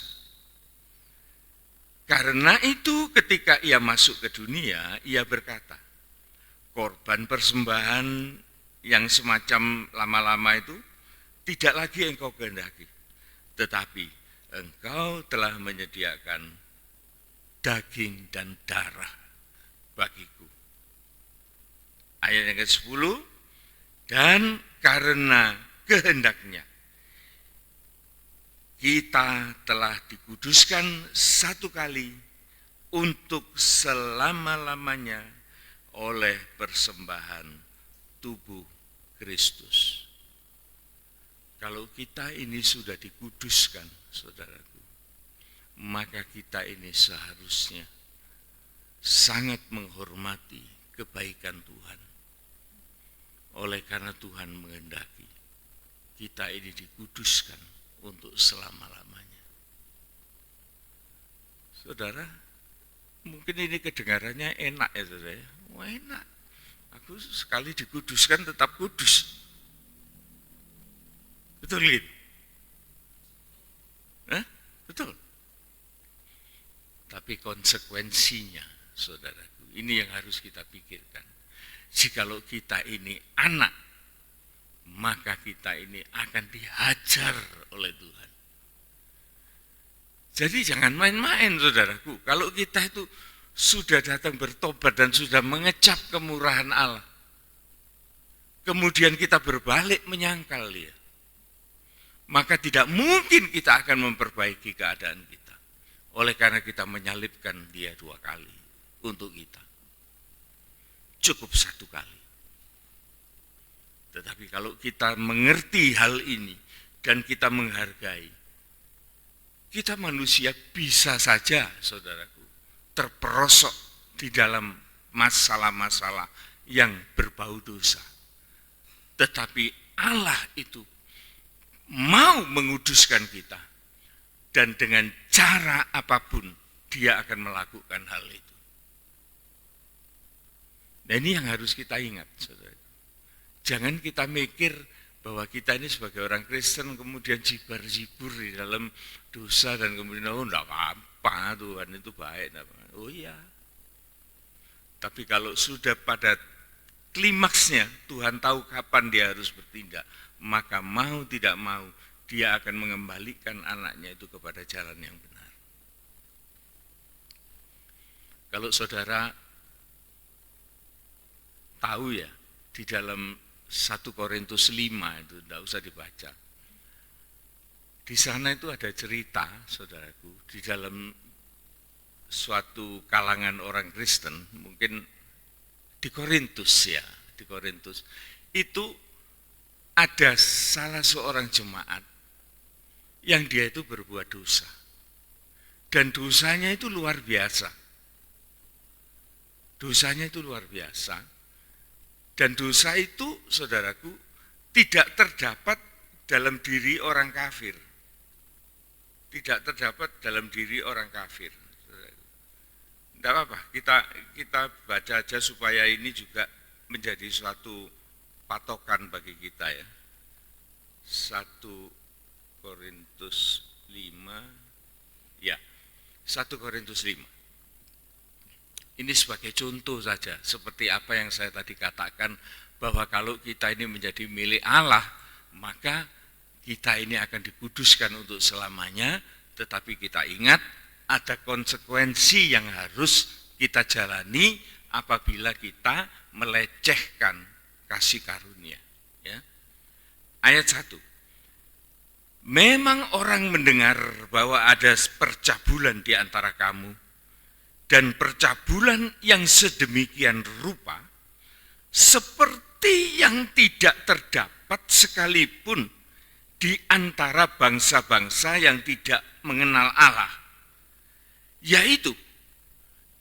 Karena itu ketika ia masuk ke dunia, ia berkata, korban persembahan yang semacam lama-lama itu tidak lagi engkau kehendaki, tetapi engkau telah menyediakan daging dan darah bagiku. Ayat yang ke-10, dan karena kehendaknya kita telah dikuduskan satu kali untuk selama-lamanya oleh persembahan tubuh Kristus. Kalau kita ini sudah dikuduskan, saudaraku, maka kita ini seharusnya sangat menghormati kebaikan Tuhan. Oleh karena Tuhan menghendaki kita ini dikuduskan untuk selama-lamanya. Saudara, mungkin ini kedengarannya enak ya saudara. Wah enak, aku sekali dikuduskan tetap kudus. Betul gitu? Betul. Tapi konsekuensinya, saudaraku, ini yang harus kita pikirkan. Jikalau kita ini anak, maka kita ini akan dihajar oleh Tuhan. Jadi jangan main-main, saudaraku. Kalau kita itu sudah datang bertobat dan sudah mengecap kemurahan Allah, kemudian kita berbalik menyangkal Dia, maka tidak mungkin kita akan memperbaiki keadaan kita. Oleh karena kita menyalibkan Dia 2 kali untuk kita. Cukup 1 kali. Tetapi kalau kita mengerti hal ini dan kita menghargai, kita manusia bisa saja, saudaraku, terperosok di dalam masalah-masalah yang berbau dosa. Tetapi Allah itu mau menguduskan kita, dan dengan cara apapun Dia akan melakukan hal itu. Nah ini yang harus kita ingat, saudara. Jangan kita mikir bahwa kita ini sebagai orang Kristen kemudian jibar-jibur di dalam dosa dan kemudian enggak apa-apa, Tuhan itu baik. Oh iya. Tapi kalau sudah pada klimaksnya Tuhan tahu kapan Dia harus bertindak, maka mau tidak mau Dia akan mengembalikan anaknya itu kepada jalan yang benar. Kalau saudara tahu ya, di dalam 1 Korintus 5 itu tidak usah dibaca. Di sana itu ada cerita, saudaraku, di dalam suatu kalangan orang Kristen, mungkin di Korintus ya, di Korintus itu ada salah seorang jemaat yang dia itu berbuat dosa. Dan dosanya itu luar biasa. Dosanya itu luar biasa. Dan dosa itu, saudaraku, tidak terdapat dalam diri orang kafir. Tidak terdapat dalam diri orang kafir. Tidak apa-apa, kita baca aja supaya ini juga menjadi suatu patokan bagi kita ya. 1 Korintus 5, ya 1 Korintus 5. Ini sebagai contoh saja, seperti apa yang saya tadi katakan, bahwa kalau kita ini menjadi milik Allah, maka kita ini akan dikuduskan untuk selamanya, tetapi kita ingat ada konsekuensi yang harus kita jalani apabila kita melecehkan kasih karunia. Ya. Ayat 1. Memang orang mendengar bahwa ada percabulan di antara kamu, dan percabulan yang sedemikian rupa, seperti yang tidak terdapat sekalipun di antara bangsa-bangsa yang tidak mengenal Allah. Yaitu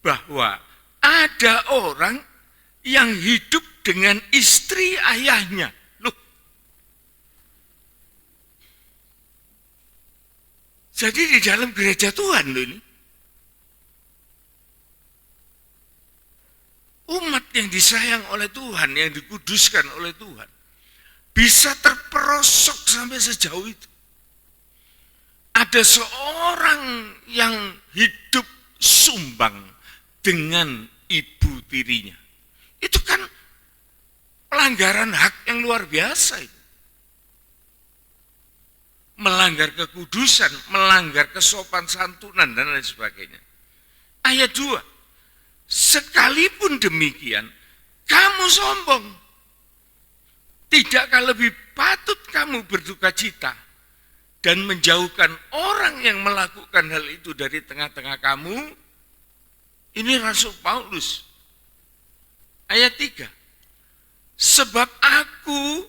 bahwa ada orang yang hidup dengan istri ayahnya. Loh. Jadi di dalam gereja Tuhan loh ini. umat yang disayang oleh Tuhan, yang dikuduskan oleh Tuhan, bisa terperosok sampai sejauh itu. Ada seorang yang hidup sumbang dengan ibu tirinya. Itu kan pelanggaran hak yang luar biasa itu. Melanggar kekudusan, melanggar kesopan santunan dan lain sebagainya. Ayat 2. Sekalipun demikian, kamu sombong. Tidakkah lebih patut kamu berduka cita dan menjauhkan orang yang melakukan hal itu dari tengah-tengah kamu? Ini Rasul Paulus. Ayat 3. Sebab aku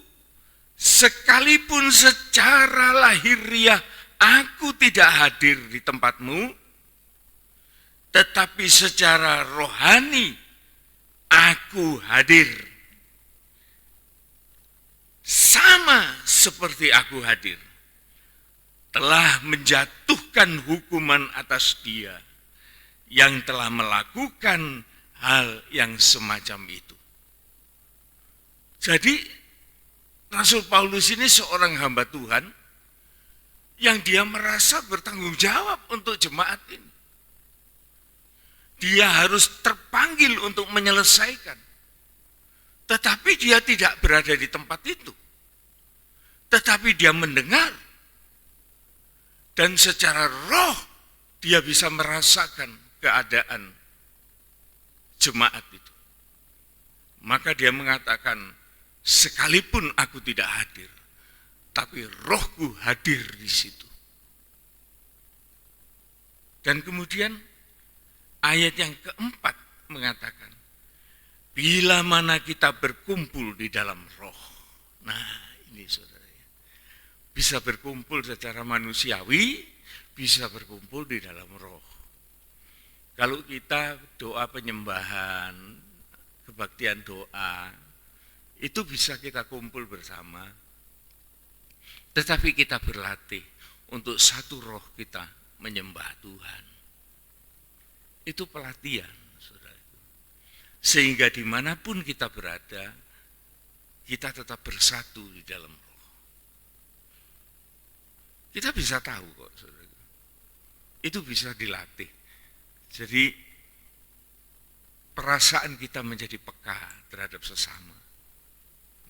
sekalipun secara lahiriah aku tidak hadir di tempatmu, tetapi secara rohani aku hadir. Sama seperti aku hadir. Telah menjatuhkan hukuman atas dia yang telah melakukan hal yang semacam itu. Jadi Rasul Paulus ini seorang hamba Tuhan yang dia merasa bertanggung jawab untuk jemaat ini. Dia harus terpanggil untuk menyelesaikan. Tetapi dia tidak berada di tempat itu. Tetapi dia mendengar. Dan secara roh dia bisa merasakan keadaan jemaat itu. Maka dia mengatakan, sekalipun aku tidak hadir, tapi rohku hadir di situ. Dan kemudian ayat yang keempat mengatakan, bila mana kita berkumpul di dalam roh. Nah ini saudara, bisa berkumpul secara manusiawi, bisa berkumpul di dalam roh. Kalau kita doa penyembahan, kebaktian doa, itu bisa kita kumpul bersama, tetapi kita berlatih untuk satu roh kita menyembah Tuhan. Itu pelatihan, saudara. Sehingga dimanapun kita berada, kita tetap bersatu di dalam roh. Kita bisa tahu kok, saudara. Itu bisa dilatih. Jadi perasaan kita menjadi peka terhadap sesama.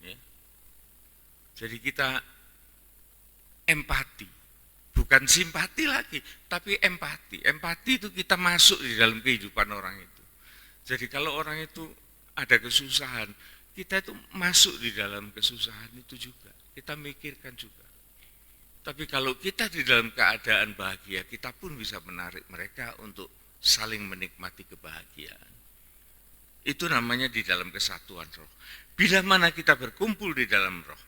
Ya. Jadi kita empati, bukan simpati lagi, tapi empati. Empati itu kita masuk di dalam kehidupan orang itu. Jadi kalau orang itu ada kesusahan, kita itu masuk di dalam kesusahan itu juga. Kita mikirkan juga. Tapi kalau kita di dalam keadaan bahagia, kita pun bisa menarik mereka untuk saling menikmati kebahagiaan. Itu namanya di dalam kesatuan roh. Bila mana kita berkumpul di dalam roh,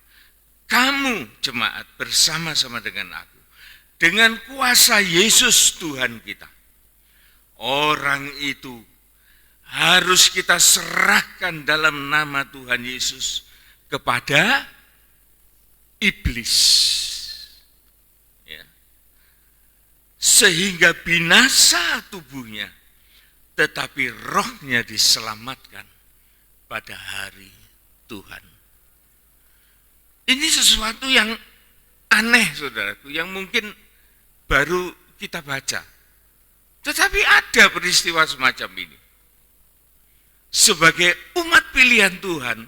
kamu jemaat bersama-sama dengan aku, dengan kuasa Yesus Tuhan kita, orang itu harus kita serahkan dalam nama Tuhan Yesus kepada iblis, ya. Sehingga binasa tubuhnya, tetapi rohnya diselamatkan pada hari Tuhan. Ini sesuatu yang aneh, saudaraku, yang mungkin baru kita baca. Tetapi ada peristiwa semacam ini. Sebagai umat pilihan Tuhan,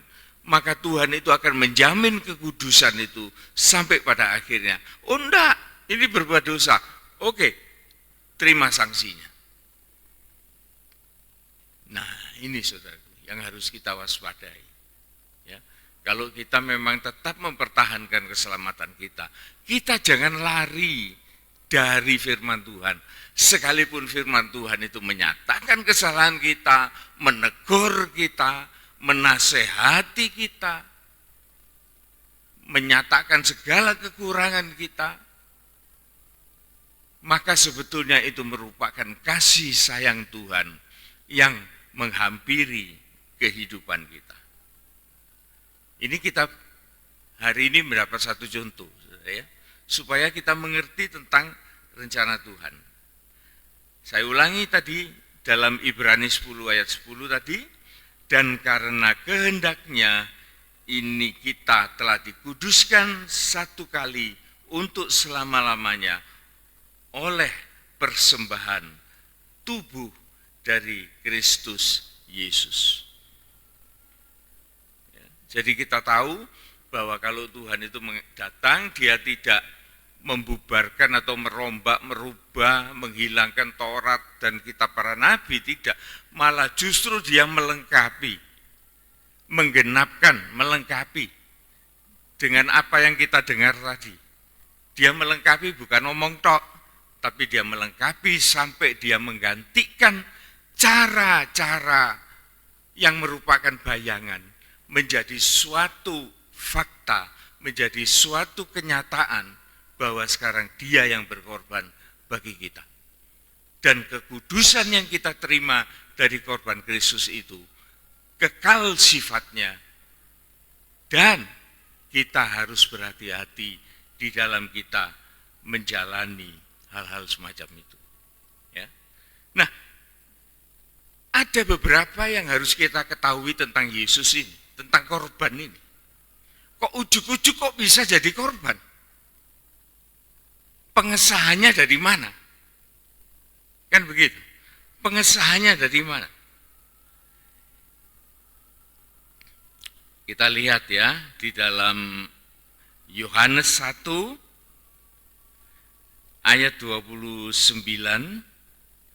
maka Tuhan itu akan menjamin kekudusan itu sampai pada akhirnya. Oh enggak, ini berbuat dosa. Oke, terima sanksinya. Nah ini saudaraku yang harus kita waspadai. Ya, kalau kita memang tetap mempertahankan keselamatan kita, kita jangan lari dari firman Tuhan. Sekalipun firman Tuhan itu menyatakan kesalahan kita, menegur kita, menasehati kita, menyatakan segala kekurangan kita, maka sebetulnya itu merupakan kasih sayang Tuhan yang menghampiri kehidupan kita. Ini kita hari ini mendapat satu contoh, ya, supaya kita mengerti tentang rencana Tuhan. Saya ulangi tadi dalam Ibrani 10 ayat 10 tadi, Dan karena kehendaknya ini kita telah dikuduskan satu kali untuk selama-lamanya oleh persembahan tubuh dari Kristus Yesus. Jadi kita tahu bahwa kalau Tuhan itu datang, dia tidak membubarkan atau merombak, merubah, menghilangkan Taurat dan kitab para nabi, tidak. Malah justru dia melengkapi, menggenapkan, melengkapi dengan apa yang kita dengar tadi. Dia melengkapi bukan omong tok, tapi dia melengkapi sampai dia menggantikan cara-cara yang merupakan bayangan menjadi suatu fakta, menjadi suatu kenyataan bahwa sekarang dia yang berkorban bagi kita. Dan kekudusan yang kita terima dari korban Kristus itu kekal sifatnya, dan kita harus berhati-hati di dalam kita menjalani hal-hal semacam itu. Ya. Nah, ada beberapa yang harus kita ketahui tentang Yesus ini, tentang korban ini. Kok ujuk-ujuk kok bisa jadi korban? Pengesahannya dari mana? Kan begitu. Pengesahannya dari mana? Kita lihat ya di dalam Yohanes 1 ayat 29,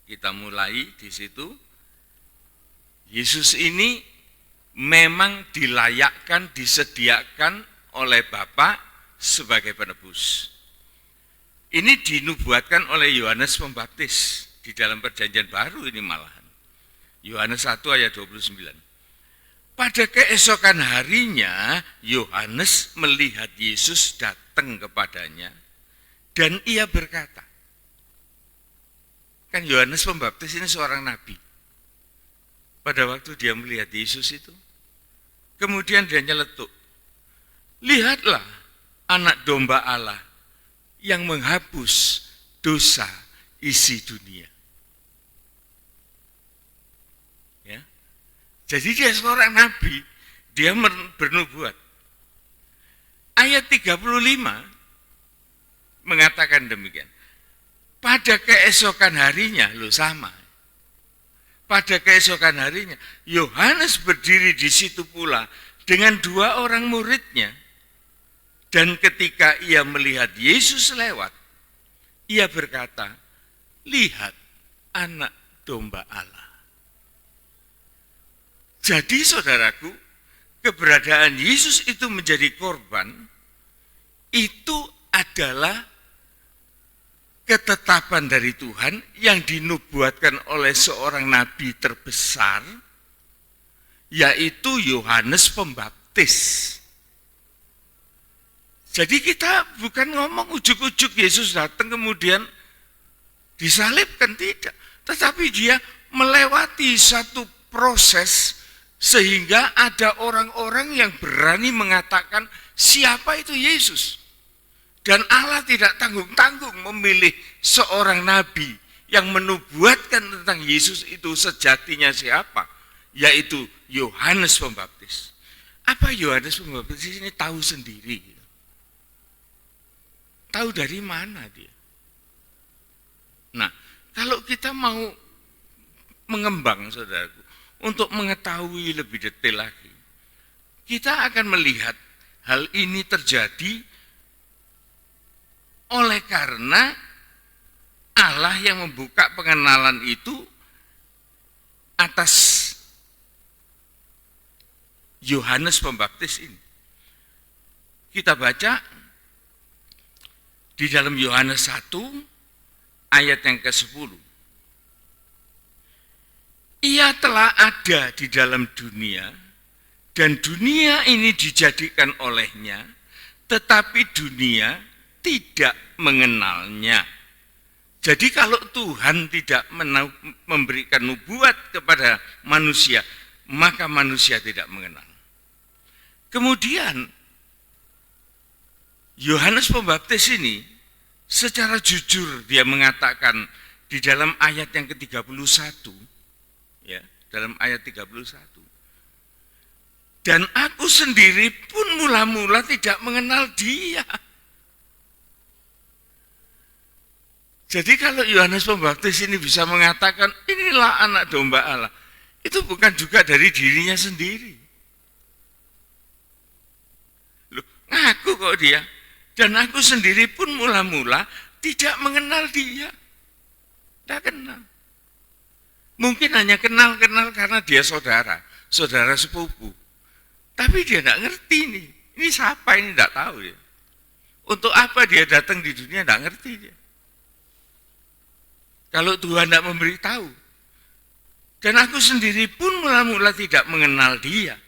kita mulai di situ. Yesus ini memang dilayakkan, disediakan oleh Bapa sebagai penebus. Ini dinubuatkan oleh Yohanes Pembaptis di dalam Perjanjian Baru ini malahan. Yohanes 1 ayat 29. Pada keesokan harinya, Yohanes melihat Yesus datang kepadanya dan ia berkata, kan Yohanes Pembaptis ini seorang nabi. Pada waktu dia melihat Yesus itu, kemudian dia nyeletuk, lihatlah anak domba Allah yang menghapus dosa isi dunia. Ya. Jadi dia seorang nabi, dia bernubuat. Ayat 35 mengatakan demikian. Pada keesokan harinya, loh sama. Pada keesokan harinya, Yohanes berdiri di situ pula dengan 2 orang muridnya. Dan ketika ia melihat Yesus lewat, ia berkata, lihat anak domba Allah. Jadi saudaraku, keberadaan Yesus itu menjadi korban, itu adalah ketetapan dari Tuhan yang dinubuatkan oleh seorang nabi terbesar, yaitu Yohanes Pembaptis. Jadi kita bukan ngomong ujuk-ujuk Yesus datang kemudian disalibkan, tidak. Tetapi dia melewati satu proses sehingga ada orang-orang yang berani mengatakan siapa itu Yesus. Dan Allah tidak tanggung-tanggung memilih seorang nabi yang menubuatkan tentang Yesus itu sejatinya siapa, yaitu Yohanes Pembaptis. Apa Yohanes Pembaptis ini tahu sendiri? Tahu dari mana dia? Nah, kalau kita mau mengembang, saudaraku, untuk mengetahui lebih detail lagi, kita akan melihat hal ini terjadi oleh karena Allah yang membuka pengenalan itu atas Yohanes Pembaptis ini. Kita baca di dalam Yohanes 1 ayat yang ke-10. Ia telah ada di dalam dunia dan dunia ini dijadikan olehnya, tetapi dunia tidak mengenalnya. Jadi kalau Tuhan tidak memberikan nubuat kepada manusia, maka manusia tidak mengenal. Kemudian Yohanes Pembaptis ini secara jujur dia mengatakan di dalam ayat yang ke-31, ya, dalam ayat 31, Dan aku sendiri pun mula-mula tidak mengenal dia. Jadi kalau Yohanes Pembaptis ini bisa mengatakan, inilah anak domba Allah, itu bukan juga dari dirinya sendiri. Loh, ngaku kok dia. Dan aku sendiri pun mula-mula tidak mengenal dia. Tidak kenal. Mungkin hanya kenal-kenal karena dia saudara sepupu. Tapi dia tidak ngerti nih. Ini siapa ini tidak tahu ya. Untuk apa dia datang di dunia tidak ngerti dia. Kalau Tuhan tidak memberitahu. Dan aku sendiri pun mula-mula tidak mengenal dia.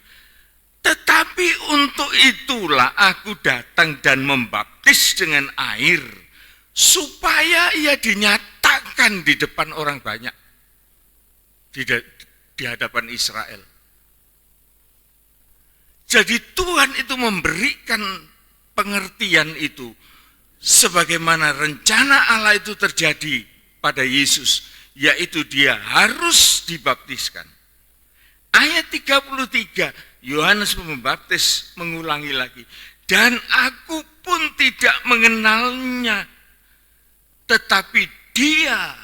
Tetapi untuk itulah aku datang dan membaptis dengan air. Supaya ia dinyatakan di depan orang banyak. Di hadapan Israel. Jadi Tuhan itu memberikan pengertian itu. Sebagaimana rencana Allah itu terjadi pada Yesus, yaitu dia harus dibaptiskan. Ayat 33, Yohanes Pembaptis mengulangi lagi, dan aku pun tidak mengenalnya, tetapi dia,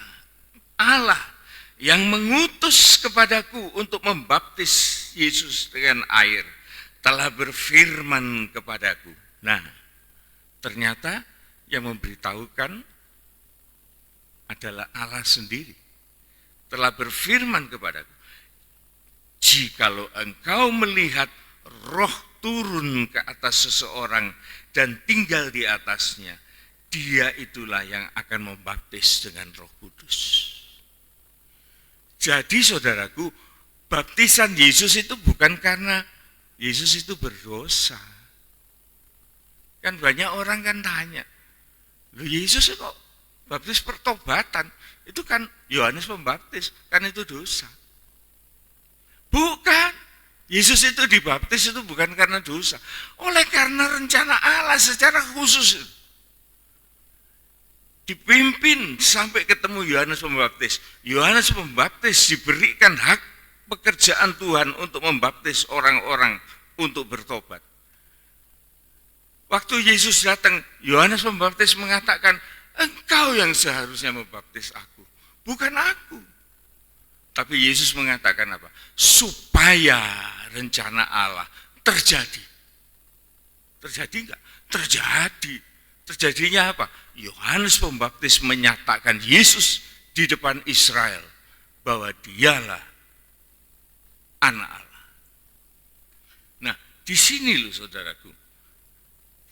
Allah, yang mengutus kepadaku untuk membaptis Yesus dengan air, telah berfirman kepadaku. Nah, ternyata yang memberitahukan adalah Allah sendiri. Telah berfirman kepadaku, jikalau engkau melihat roh turun ke atas seseorang dan tinggal di atasnya, dia itulah yang akan membaptis dengan Roh Kudus. Jadi saudaraku, baptisan Yesus itu bukan karena Yesus itu berdosa. Kan banyak orang kan tanya, loh Yesus kok baptis pertobatan, itu kan Yohanes Pembaptis, kan itu dosa. Bukan, Yesus itu dibaptis itu bukan karena dosa, oleh karena rencana Allah secara khusus. Dipimpin sampai ketemu Yohanes Pembaptis. Yohanes Pembaptis diberikan hak pekerjaan Tuhan untuk membaptis orang-orang untuk bertobat. Waktu Yesus datang, Yohanes Pembaptis mengatakan, engkau yang seharusnya membaptis aku, bukan aku. Tapi Yesus mengatakan apa? Supaya rencana Allah terjadi. Terjadi enggak? Terjadi. Terjadinya apa? Yohanes Pembaptis menyatakan Yesus di depan Israel bahwa dialah anak Allah. Nah, di sini loh saudaraku,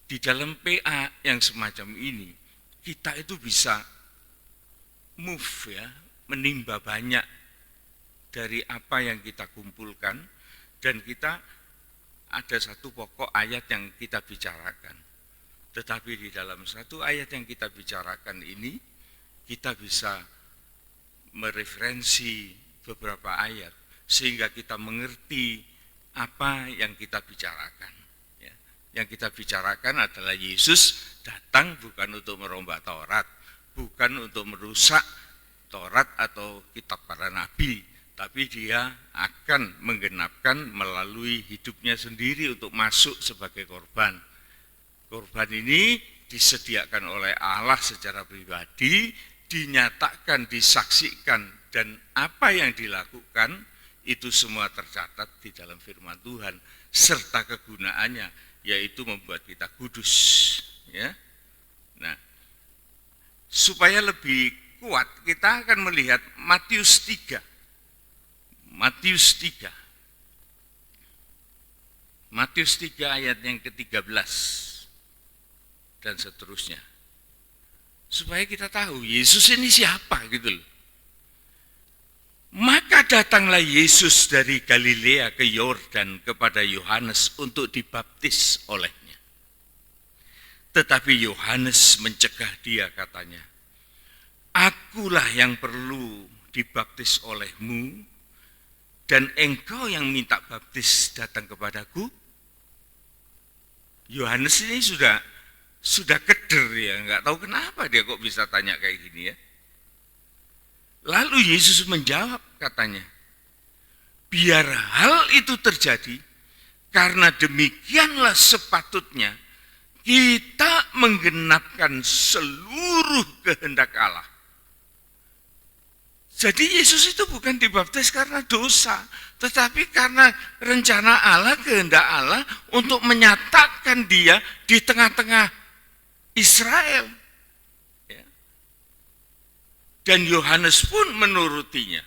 di dalam PA yang semacam ini, kita itu bisa move ya, menimba banyak dari apa yang kita kumpulkan, dan kita ada satu pokok ayat yang kita bicarakan. Tetapi di dalam satu ayat yang kita bicarakan ini, kita bisa mereferensi beberapa ayat, sehingga kita mengerti apa yang kita bicarakan. Yang kita bicarakan adalah Yesus datang bukan untuk merombak Taurat, bukan untuk merusak Taurat atau kitab para nabi, tapi dia akan menggenapkan melalui hidupnya sendiri untuk masuk sebagai korban. Korban ini disediakan oleh Allah secara pribadi, dinyatakan, disaksikan, dan apa yang dilakukan itu semua tercatat di dalam firman Tuhan, serta kegunaannya, yaitu membuat kita kudus, ya. Nah, supaya lebih kuat kita akan melihat Matius 3. Matius 3. Matius 3 ayat yang ke-13 dan seterusnya. Supaya kita tahu Yesus ini siapa gitu loh. Maka datanglah Yesus dari Galilea ke Yordan kepada Yohanes untuk dibaptis olehnya. Tetapi Yohanes mencegah dia, katanya, akulah yang perlu dibaptis olehmu, dan engkau yang minta baptis datang kepadaku. Yohanes ini sudah keder ya, nggak tahu kenapa dia kok bisa tanya kayak gini ya. Lalu Yesus menjawab, katanya, biar hal itu terjadi, Karena demikianlah sepatutnya kita menggenapkan seluruh kehendak Allah. Jadi Yesus itu bukan dibaptis karena dosa, tetapi karena rencana Allah, kehendak Allah untuk menyatakan dia di tengah-tengah Israel. Dan Yohanes pun menurutinya.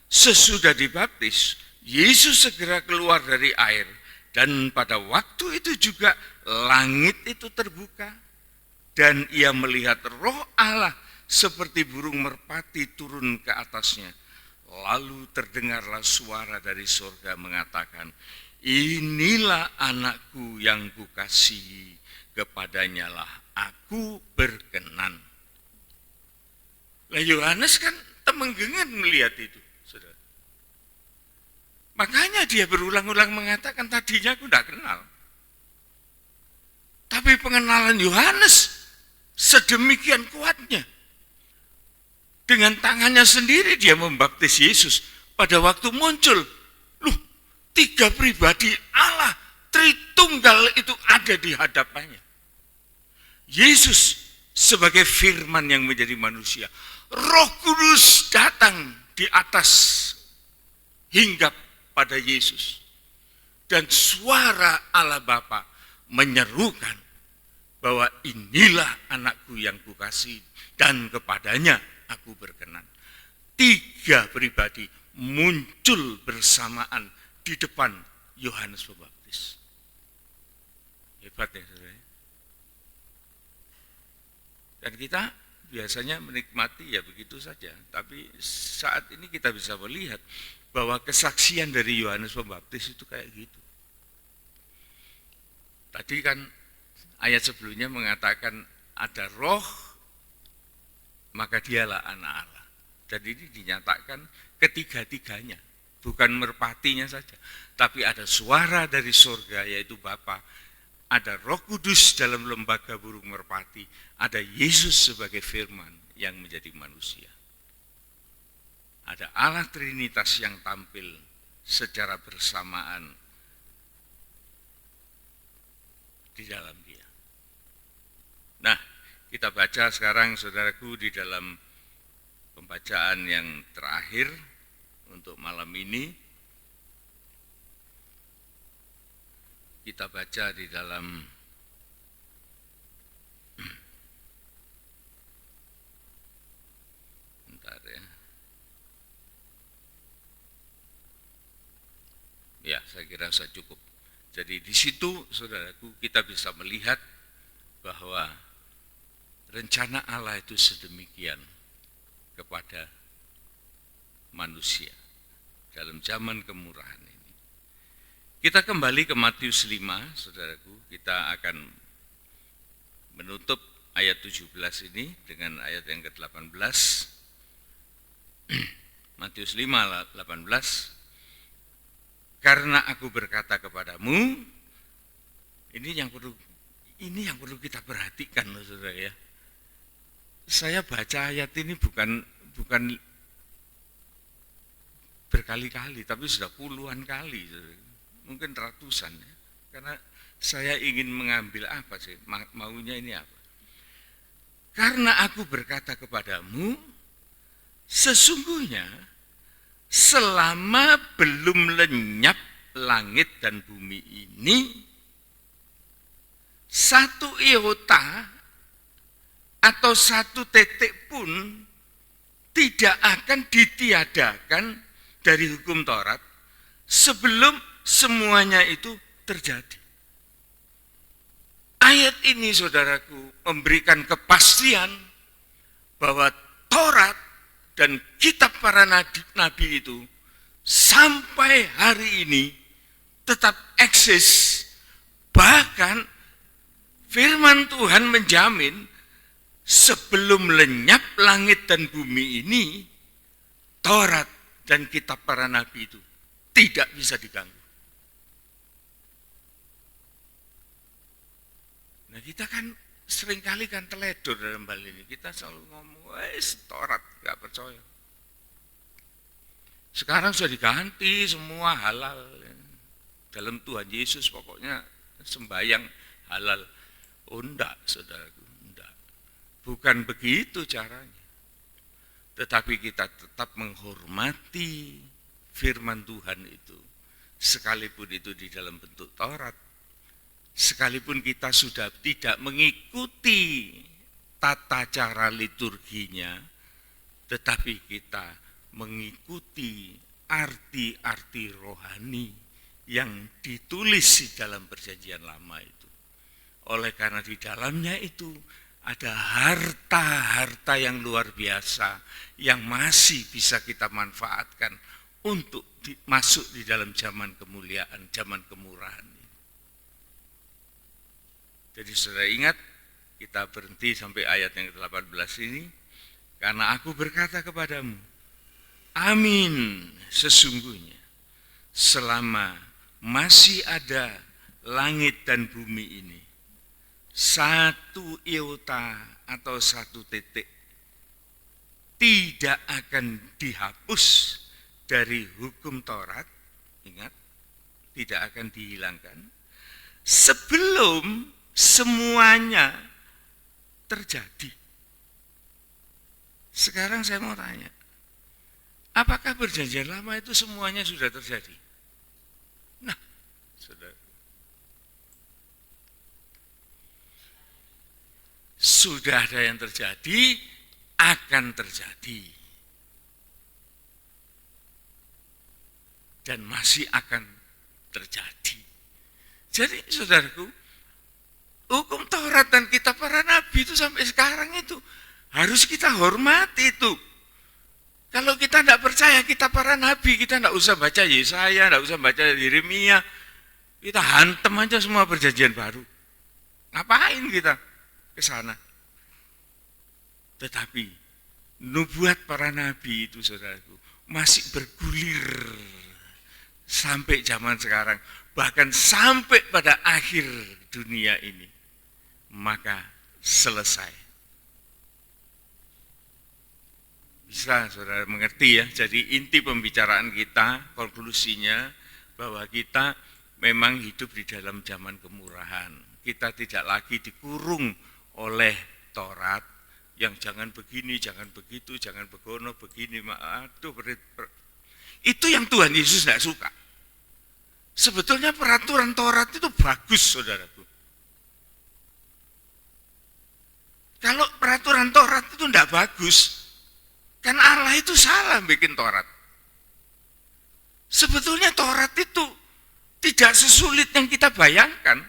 Sesudah dibaptis, Yesus segera keluar dari air. Dan pada waktu itu juga langit itu terbuka. Dan ia melihat Roh Allah seperti burung merpati turun ke atasnya. Lalu terdengarlah suara dari surga mengatakan, inilah anakku yang kukasihi, kepadanya lah aku berkenan. Lah Yohanes kan temenggengan melihat itu, saudara. Makanya dia berulang-ulang mengatakan, tadinya aku tidak kenal. Tapi pengenalan Yohanes sedemikian kuatnya. Dengan tangannya sendiri dia membaptis Yesus. Pada waktu muncul, loh, 3 pribadi Allah Tritunggal itu ada di hadapannya. Yesus sebagai firman yang menjadi manusia. Roh Kudus datang di atas hinggap pada Yesus. Dan suara Allah Bapa menyerukan bahwa inilah anakku yang kukasihi dan kepadanya aku berkenan. 3 pribadi muncul bersamaan di depan Yohanes Pembaptis. Hebat ya saudara. Dan kita biasanya menikmati ya begitu saja. Tapi saat ini kita bisa melihat bahwa kesaksian dari Yohanes Pembaptis itu kayak gitu. Tadi kan ayat sebelumnya mengatakan ada roh, maka dialah anak Allah. Dan ini dinyatakan ketiga-tiganya, bukan merpatinya saja. Tapi ada suara dari surga yaitu Bapa, ada Roh Kudus dalam lembaga burung merpati, ada Yesus sebagai firman yang menjadi manusia. Ada Allah Trinitas yang tampil secara bersamaan di dalam dia. Nah, kita baca sekarang saudaraku di dalam pembacaan yang terakhir untuk malam ini. Kita baca di dalam bentar ya. Ya, saya kira sudah cukup. Jadi di situ saudaraku kita bisa melihat bahwa rencana Allah itu sedemikian kepada manusia dalam zaman kemurahan ini. Kita kembali ke Matius 5, saudaraku. Kita akan menutup ayat 17 ini dengan ayat yang ke-18. Matius 5, 18. Karena aku berkata kepadamu, ini yang perlu kita perhatikan, saudara ya. Saya baca ayat ini bukan berkali-kali, tapi sudah puluhan kali, mungkin ratusan ya. Karena saya ingin mengambil apa sih, maunya ini apa? Karena aku berkata kepadamu, sesungguhnya selama belum lenyap langit dan bumi ini, satu iota atau satu titik pun tidak akan ditiadakan dari hukum Taurat sebelum semuanya itu terjadi. Ayat ini saudaraku memberikan kepastian bahwa Taurat dan kitab para nabi itu sampai hari ini tetap eksis. Bahkan firman Tuhan menjamin sebelum lenyap langit dan bumi ini, Taurat dan kitab para nabi itu tidak bisa diganggu. Nah kita kan seringkali kan teledor dalam hal ini. Kita selalu ngomong, Taurat, gak percaya. Sekarang sudah diganti semua halal. dalam Tuhan Yesus pokoknya sembahyang halal. Oh enggak, saudaraku, enggak. Bukan begitu caranya. Tetapi kita tetap menghormati firman Tuhan itu. Sekalipun itu di dalam bentuk Taurat. Sekalipun kita sudah tidak mengikuti tata cara liturginya, tetapi kita mengikuti arti-arti rohani yang ditulis di dalam perjanjian lama itu. Oleh karena di dalamnya itu ada harta-harta yang luar biasa yang masih bisa kita manfaatkan untuk masuk di dalam zaman kemuliaan, zaman kemurahan. Jadi saudara ingat, kita berhenti sampai ayat yang ke-18 ini, karena aku berkata kepadamu, amin, sesungguhnya selama masih ada langit dan bumi ini, satu iota atau satu titik tidak akan dihapus dari hukum Taurat, ingat, tidak akan dihilangkan, sebelum semuanya terjadi. Sekarang saya mau tanya, apakah perjanjian lama itu semuanya sudah terjadi? Nah, saudara, sudah ada yang terjadi, akan terjadi, dan masih akan terjadi. Jadi saudaraku, hukum Taurat dan kitab para nabi itu sampai sekarang itu harus kita hormati itu. Kalau kita tidak percaya kitab para nabi, kita tidak usah baca Yesaya, tidak usah baca Yeremia, kita hantem aja semua perjanjian baru. Ngapain kita ke sana? Tetapi nubuat para nabi itu saudaraku masih bergulir sampai zaman sekarang, bahkan sampai pada akhir dunia ini. Maka selesai. Bisa saudara mengerti ya, jadi inti pembicaraan kita, konklusinya bahwa kita memang hidup di dalam zaman kemurahan. Kita tidak lagi dikurung oleh Taurat yang jangan begini, jangan begitu, jangan begono, begini, aduh, itu yang Tuhan Yesus tidak suka. Sebetulnya peraturan Taurat itu bagus, saudaraku. Kalau peraturan Taurat itu tidak bagus, kan Allah itu salah bikin Taurat. Sebetulnya Taurat itu tidak sesulit yang kita bayangkan.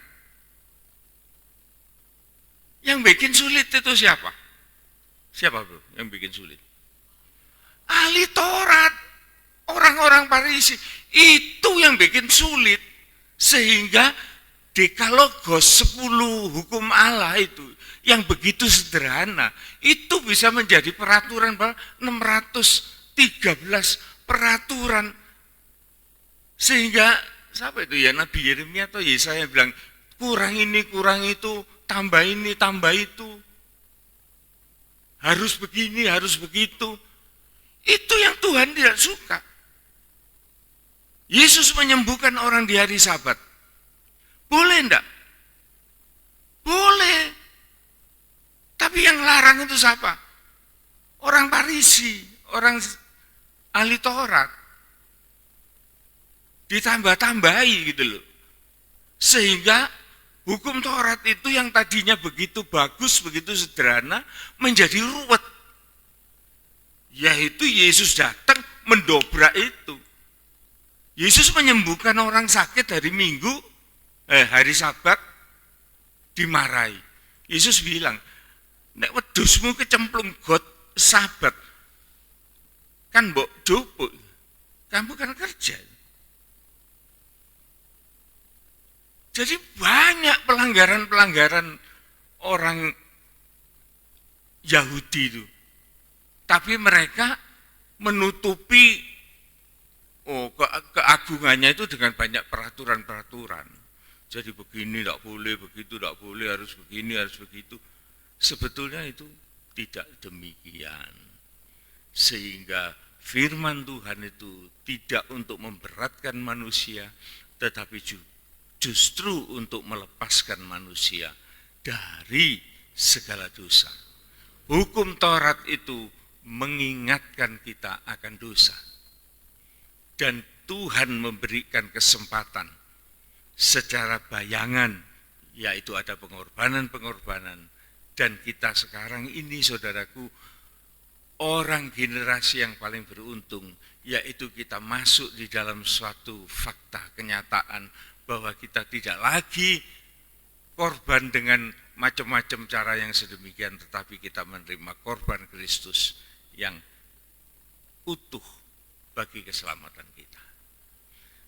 Yang bikin sulit itu siapa? Siapa bro yang bikin sulit? Ahli Taurat, orang-orang Farisi, itu yang bikin sulit. Sehingga Dekalogos 10 hukum Allah itu yang begitu sederhana, itu bisa menjadi peraturan 613 peraturan. Sehingga siapa itu ya, Nabi Yeremia atau Yesaya bilang, kurang ini, kurang itu, tambah ini, tambah itu. Harus begini, harus begitu. Itu yang Tuhan tidak suka. Yesus menyembuhkan orang di hari Sabat. Boleh enggak? Boleh. Tapi yang larang itu siapa? Orang Farisi, orang ahli Taurat. Ditambah-tambahi gitu loh. Sehingga hukum Taurat itu yang tadinya begitu bagus, begitu sederhana, menjadi ruwet. Yaitu Yesus datang mendobrak itu. Yesus menyembuhkan orang sakit hari Sabat, dimarahi. Yesus bilang, nek wedhusmu kecemplung got Sabat, kan mbok dupuk, kamu kan kerja. Jadi banyak pelanggaran-pelanggaran orang Yahudi itu. Tapi mereka menutupi keagungannya itu dengan banyak peraturan-peraturan. Jadi begini tidak boleh, begitu tidak boleh, harus begini, harus begitu. Sebetulnya itu tidak demikian. Sehingga firman Tuhan itu tidak untuk memberatkan manusia, tetapi justru untuk melepaskan manusia dari segala dosa. Hukum Taurat itu mengingatkan kita akan dosa. Dan Tuhan memberikan kesempatan secara bayangan, yaitu ada pengorbanan-pengorbanan. Dan kita sekarang ini, saudaraku, orang generasi yang paling beruntung, yaitu kita masuk di dalam suatu fakta kenyataan bahwa kita tidak lagi korban dengan macam-macam cara yang sedemikian, tetapi kita menerima korban Kristus yang utuh bagi keselamatan kita.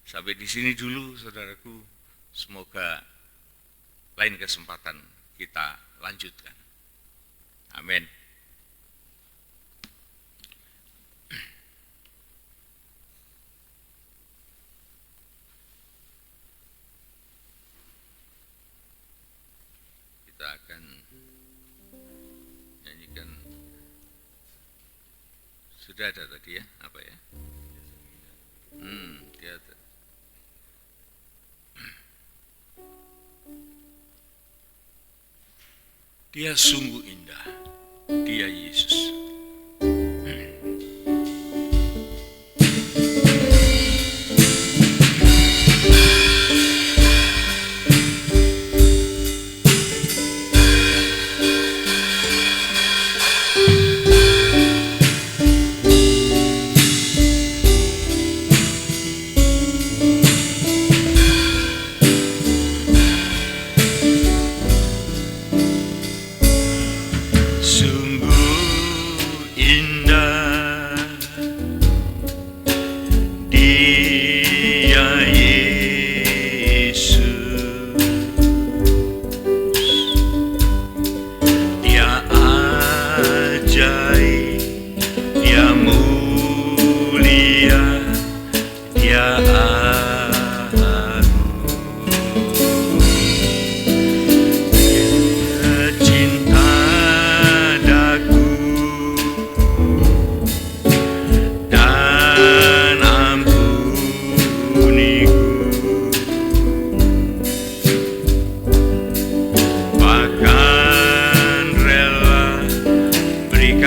Sampai di sini dulu, saudaraku. Semoga lain kesempatan kita lanjutkan. Amin. Kita akan nyanyikan, sudah ada tadi ya, apa ya? Dia sungguh indah, dia Yesus.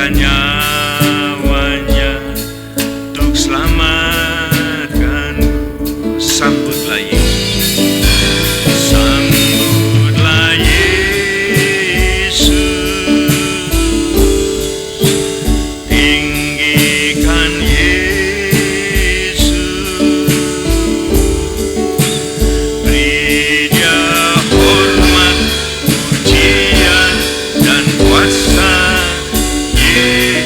Nyawanya untuk selamatkan. Sambutlah Yesus, sambutlah Yesus, tinggikan Yesus, beri Dia hormat, pujian dan kuasa. Yeah.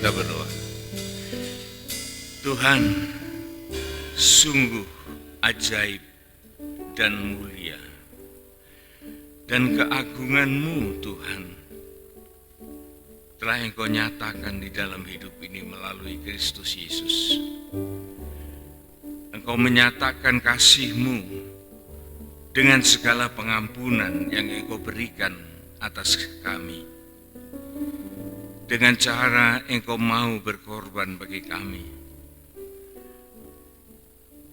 kita berdoa. Tuhan, sungguh ajaib dan mulia, dan keagungan-Mu Tuhan telah Engkau nyatakan di dalam hidup ini melalui Kristus Yesus. Engkau menyatakan kasih-Mu dengan segala pengampunan yang Engkau berikan atas kami. Dengan cara Engkau mau berkorban bagi kami.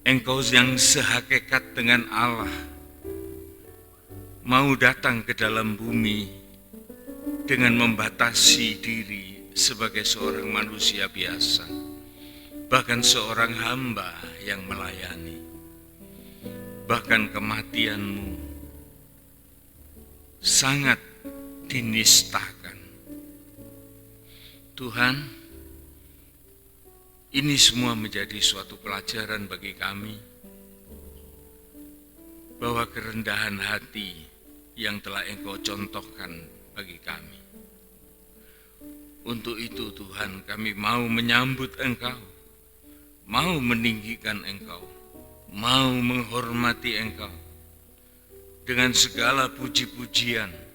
Engkau yang sehakikat dengan Allah mau datang ke dalam bumi dengan membatasi diri sebagai seorang manusia biasa, bahkan seorang hamba yang melayani. Bahkan kematian-Mu sangat dinistakan. Tuhan, ini semua menjadi suatu pelajaran bagi kami bahwa kerendahan hati yang telah Engkau contohkan bagi kami. Untuk itu Tuhan, kami mau menyambut Engkau, mau meninggikan Engkau, mau menghormati Engkau dengan segala puji-pujian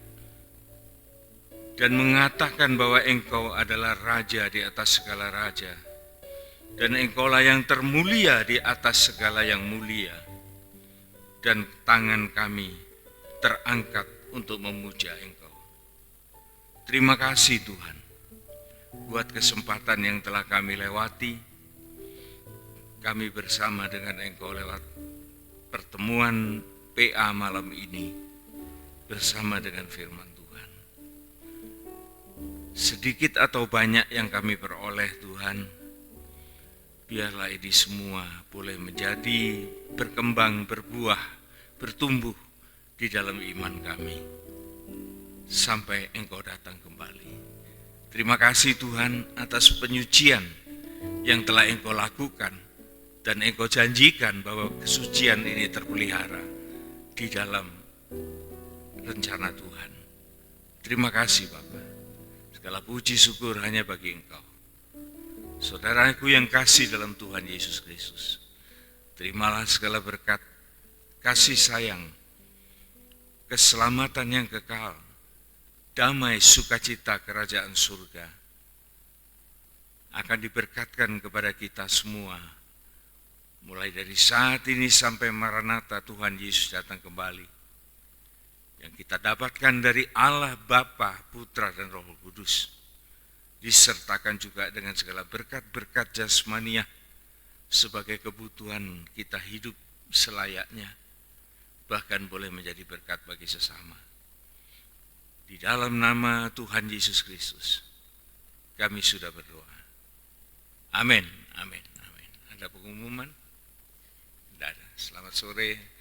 dan mengatakan bahwa Engkau adalah Raja di atas segala raja, dan Engkaulah yang termulia di atas segala yang mulia, dan tangan kami terangkat untuk memuja Engkau. Terima kasih Tuhan buat kesempatan yang telah kami lewati. Kami bersama dengan Engkau lewat pertemuan PA malam ini bersama dengan firman Tuhan. Sedikit atau banyak yang kami peroleh Tuhan, biarlah ini semua boleh menjadi berkembang, berbuah, bertumbuh di dalam iman kami sampai Engkau datang kembali. Terima kasih Tuhan atas penyucian yang telah Engkau lakukan, dan Engkau janjikan bahwa kesucian ini terpelihara di dalam rencana Tuhan. Terima kasih Bapa. Segala puji syukur hanya bagi Engkau. Saudaraku yang kasih dalam Tuhan Yesus Kristus, terimalah segala berkat, kasih sayang, keselamatan yang kekal, damai sukacita kerajaan surga akan diberkatkan kepada kita semua, mulai dari saat ini sampai Maranatha Tuhan Yesus datang kembali, yang kita dapatkan dari Allah Bapa, Putra dan Roh Kudus, disertakan juga dengan segala berkat-berkat jasmaniah sebagai kebutuhan kita hidup selayaknya, bahkan boleh menjadi berkat bagi sesama. Di dalam nama Tuhan Yesus Kristus kami sudah berdoa. Amin, amin, amin. Ada pengumuman? Tidak ada. Selamat sore.